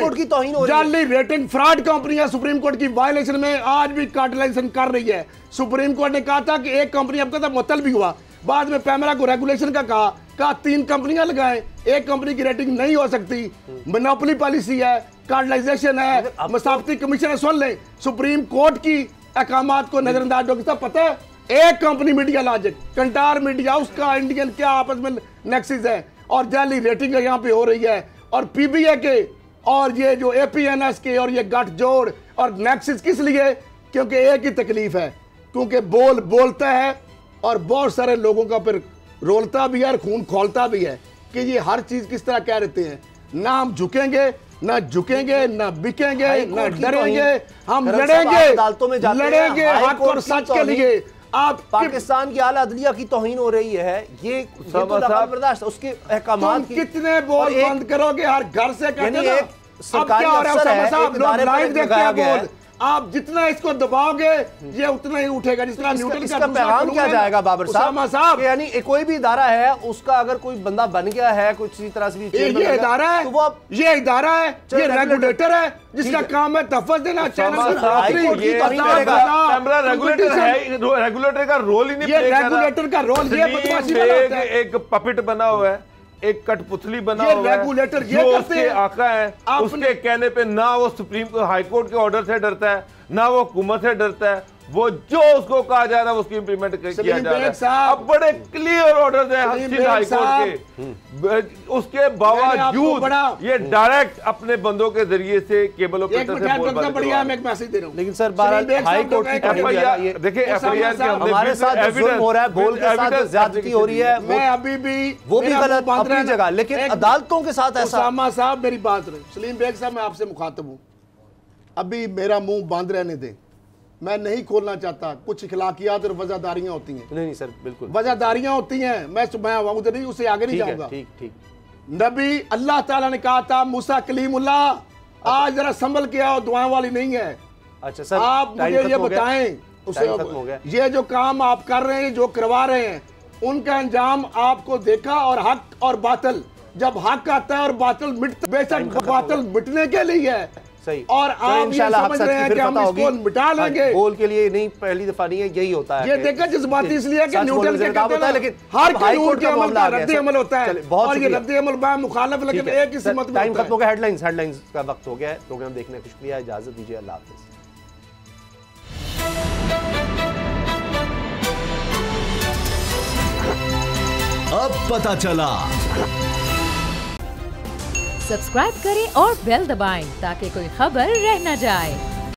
जाली रेटिंग फ्रॉड कंपनियां सुप्रीम कोर्ट की वायलेशन में आज भी कार्टेलाइजेशन कर रही है। सुप्रीम कोर्ट ने कहा था कि एक कंपनी अब तक मुअत्तल भी हुआ, बाद में पैमरा को रेगुलेशन का कहा 3 कंपनियां लगाएं, एक कंपनी की रेटिंग नहीं हो सकती, मोनोपोली पॉलिसी है, कार्टेलाइजेशन है, मसाफती कमीशन है। सुन ले सुप्रीम कोर्ट की अहकामात को नजरअंदाज। डॉक्टर साहब पता है एक company media logic Kantar media उसका इंडियन क्या आपस में नेक्सिस है और जाली रेटिंग यहाँ पे हो रही है और पीबीए के और ये जो एपीएनएस के और ये गठजोड़ और नेक्सिस किस लिए, क्योंकि एक ही तकलीफ है, क्योंकि बोलता है और बहुत सारे लोगों का फिर रोलता भी है और खून खोलता भी है कि ये हर चीज किस तरह कह देते हैं। ना हम झुकेंगे ना झुकेंगे ना बिकेंगे ना डरेंगे, हम लड़ेंगे हक और सच के लिए। आप पाकिस्तान की आला अदलिया की तौहीन हो रही है, ये तो बर्दाश्त उसके अहकामात की कितने बोल बंद करोगे, हर घर से कहते हैं सरकारी अफसर है, लोग लाइव देखते हैं बोल, आप जितना इसको दबाओगे ये उतना ही उठेगा। जिस तरह न्यूटन का पैगाम क्या जाएगा बाबर साहब, यानी कोई भी इदारा है उसका अगर कोई बंदा बन गया है कुछ तरह से भी ये इदारा है, तो वो ये इदारा है, ये रेगुलेटर है जिसका काम है तहफ़्ज़ देना। रेगुलेटर का रोल ही नहीं, रेगुलेटर का रोल ये एक पपेट बना हुआ है, एक कठपुतली बना हुआ है। रेगुलेटर जो उसके आका है उसके कहने पे ना वो सुप्रीम हाई कोर्ट के ऑर्डर से डरता है ना वो हुकूमत से डरता है, वो जो उसको कहा जा रहा है उसकी इंप्लीमेंट किया जा रहा है। अब बड़े क्लियर ऑर्डर है हाई कोर्ट के, उसके बावजूद ये डायरेक्ट अपने बंदों के जरिए से केबल ऑपरेटर से बोल बंद बढ़िया मैं एक मैसेज दे रहा हूं। लेकिन सर हाई कोर्ट की देखिए एफआईआर के हमारे साथ जुल्म हो रहा है, बोल के साथ ज्यादती हो रही है, मैं अभी भी वो भी गलत अपनी जगह, लेकिन अदालतों के साथ ऐसा। उसामा साहब मेरी बात रहे, सलीम बेग साहब मैं आपसे मुखातब हूं, अभी मेरा मुंह बंद रहने दें, मैं नहीं खोलना चाहता। कुछ इखलाकियात और वजहदारियां होती हैं। नहीं सर बिल्कुल वजहदारियां होती हैं, मैं उधर नहीं उससे आगे नहीं जाऊंगा। ठीक नबी अल्लाह ताला ने कहा था मूसा कलीमुल्लाह आज जरा संभल के आओ, दुआओं वाली नहीं है। अच्छा सर आप मुझे ये बताएं उसे ये जो काम आप कर रहे हैं जो करवा रहे हैं उनका अंजाम आपको देखा, और हक और बातिल जब हक आता है और बातिल मिटता, बेशक बातिल मिटने के लिए है सही, और आप ये समझ रहे हैं कि हम इसको मिटा लेंगे। बोल के लिए नहीं, पहली दफा नहीं है, यही होता है। ये देखा जज्बाती इसलिए कि न्यूटन के कहते हैं लेकिन हर कानून के अमल का रद्द अमल होता है और ये रद्द अमल बा मुखालिफ, लेकिन एक ही सिमत में टाइम खत्म हो गया, हेडलाइंस का वक्त हो गया है। प्रोग्राम देखने का शुक्रिया, इजाजत दीजिए, अल्लाह हाफिज़। अब पता चला। सब्सक्राइब करें और बेल दबाएं ताकि कोई खबर रह न जाए।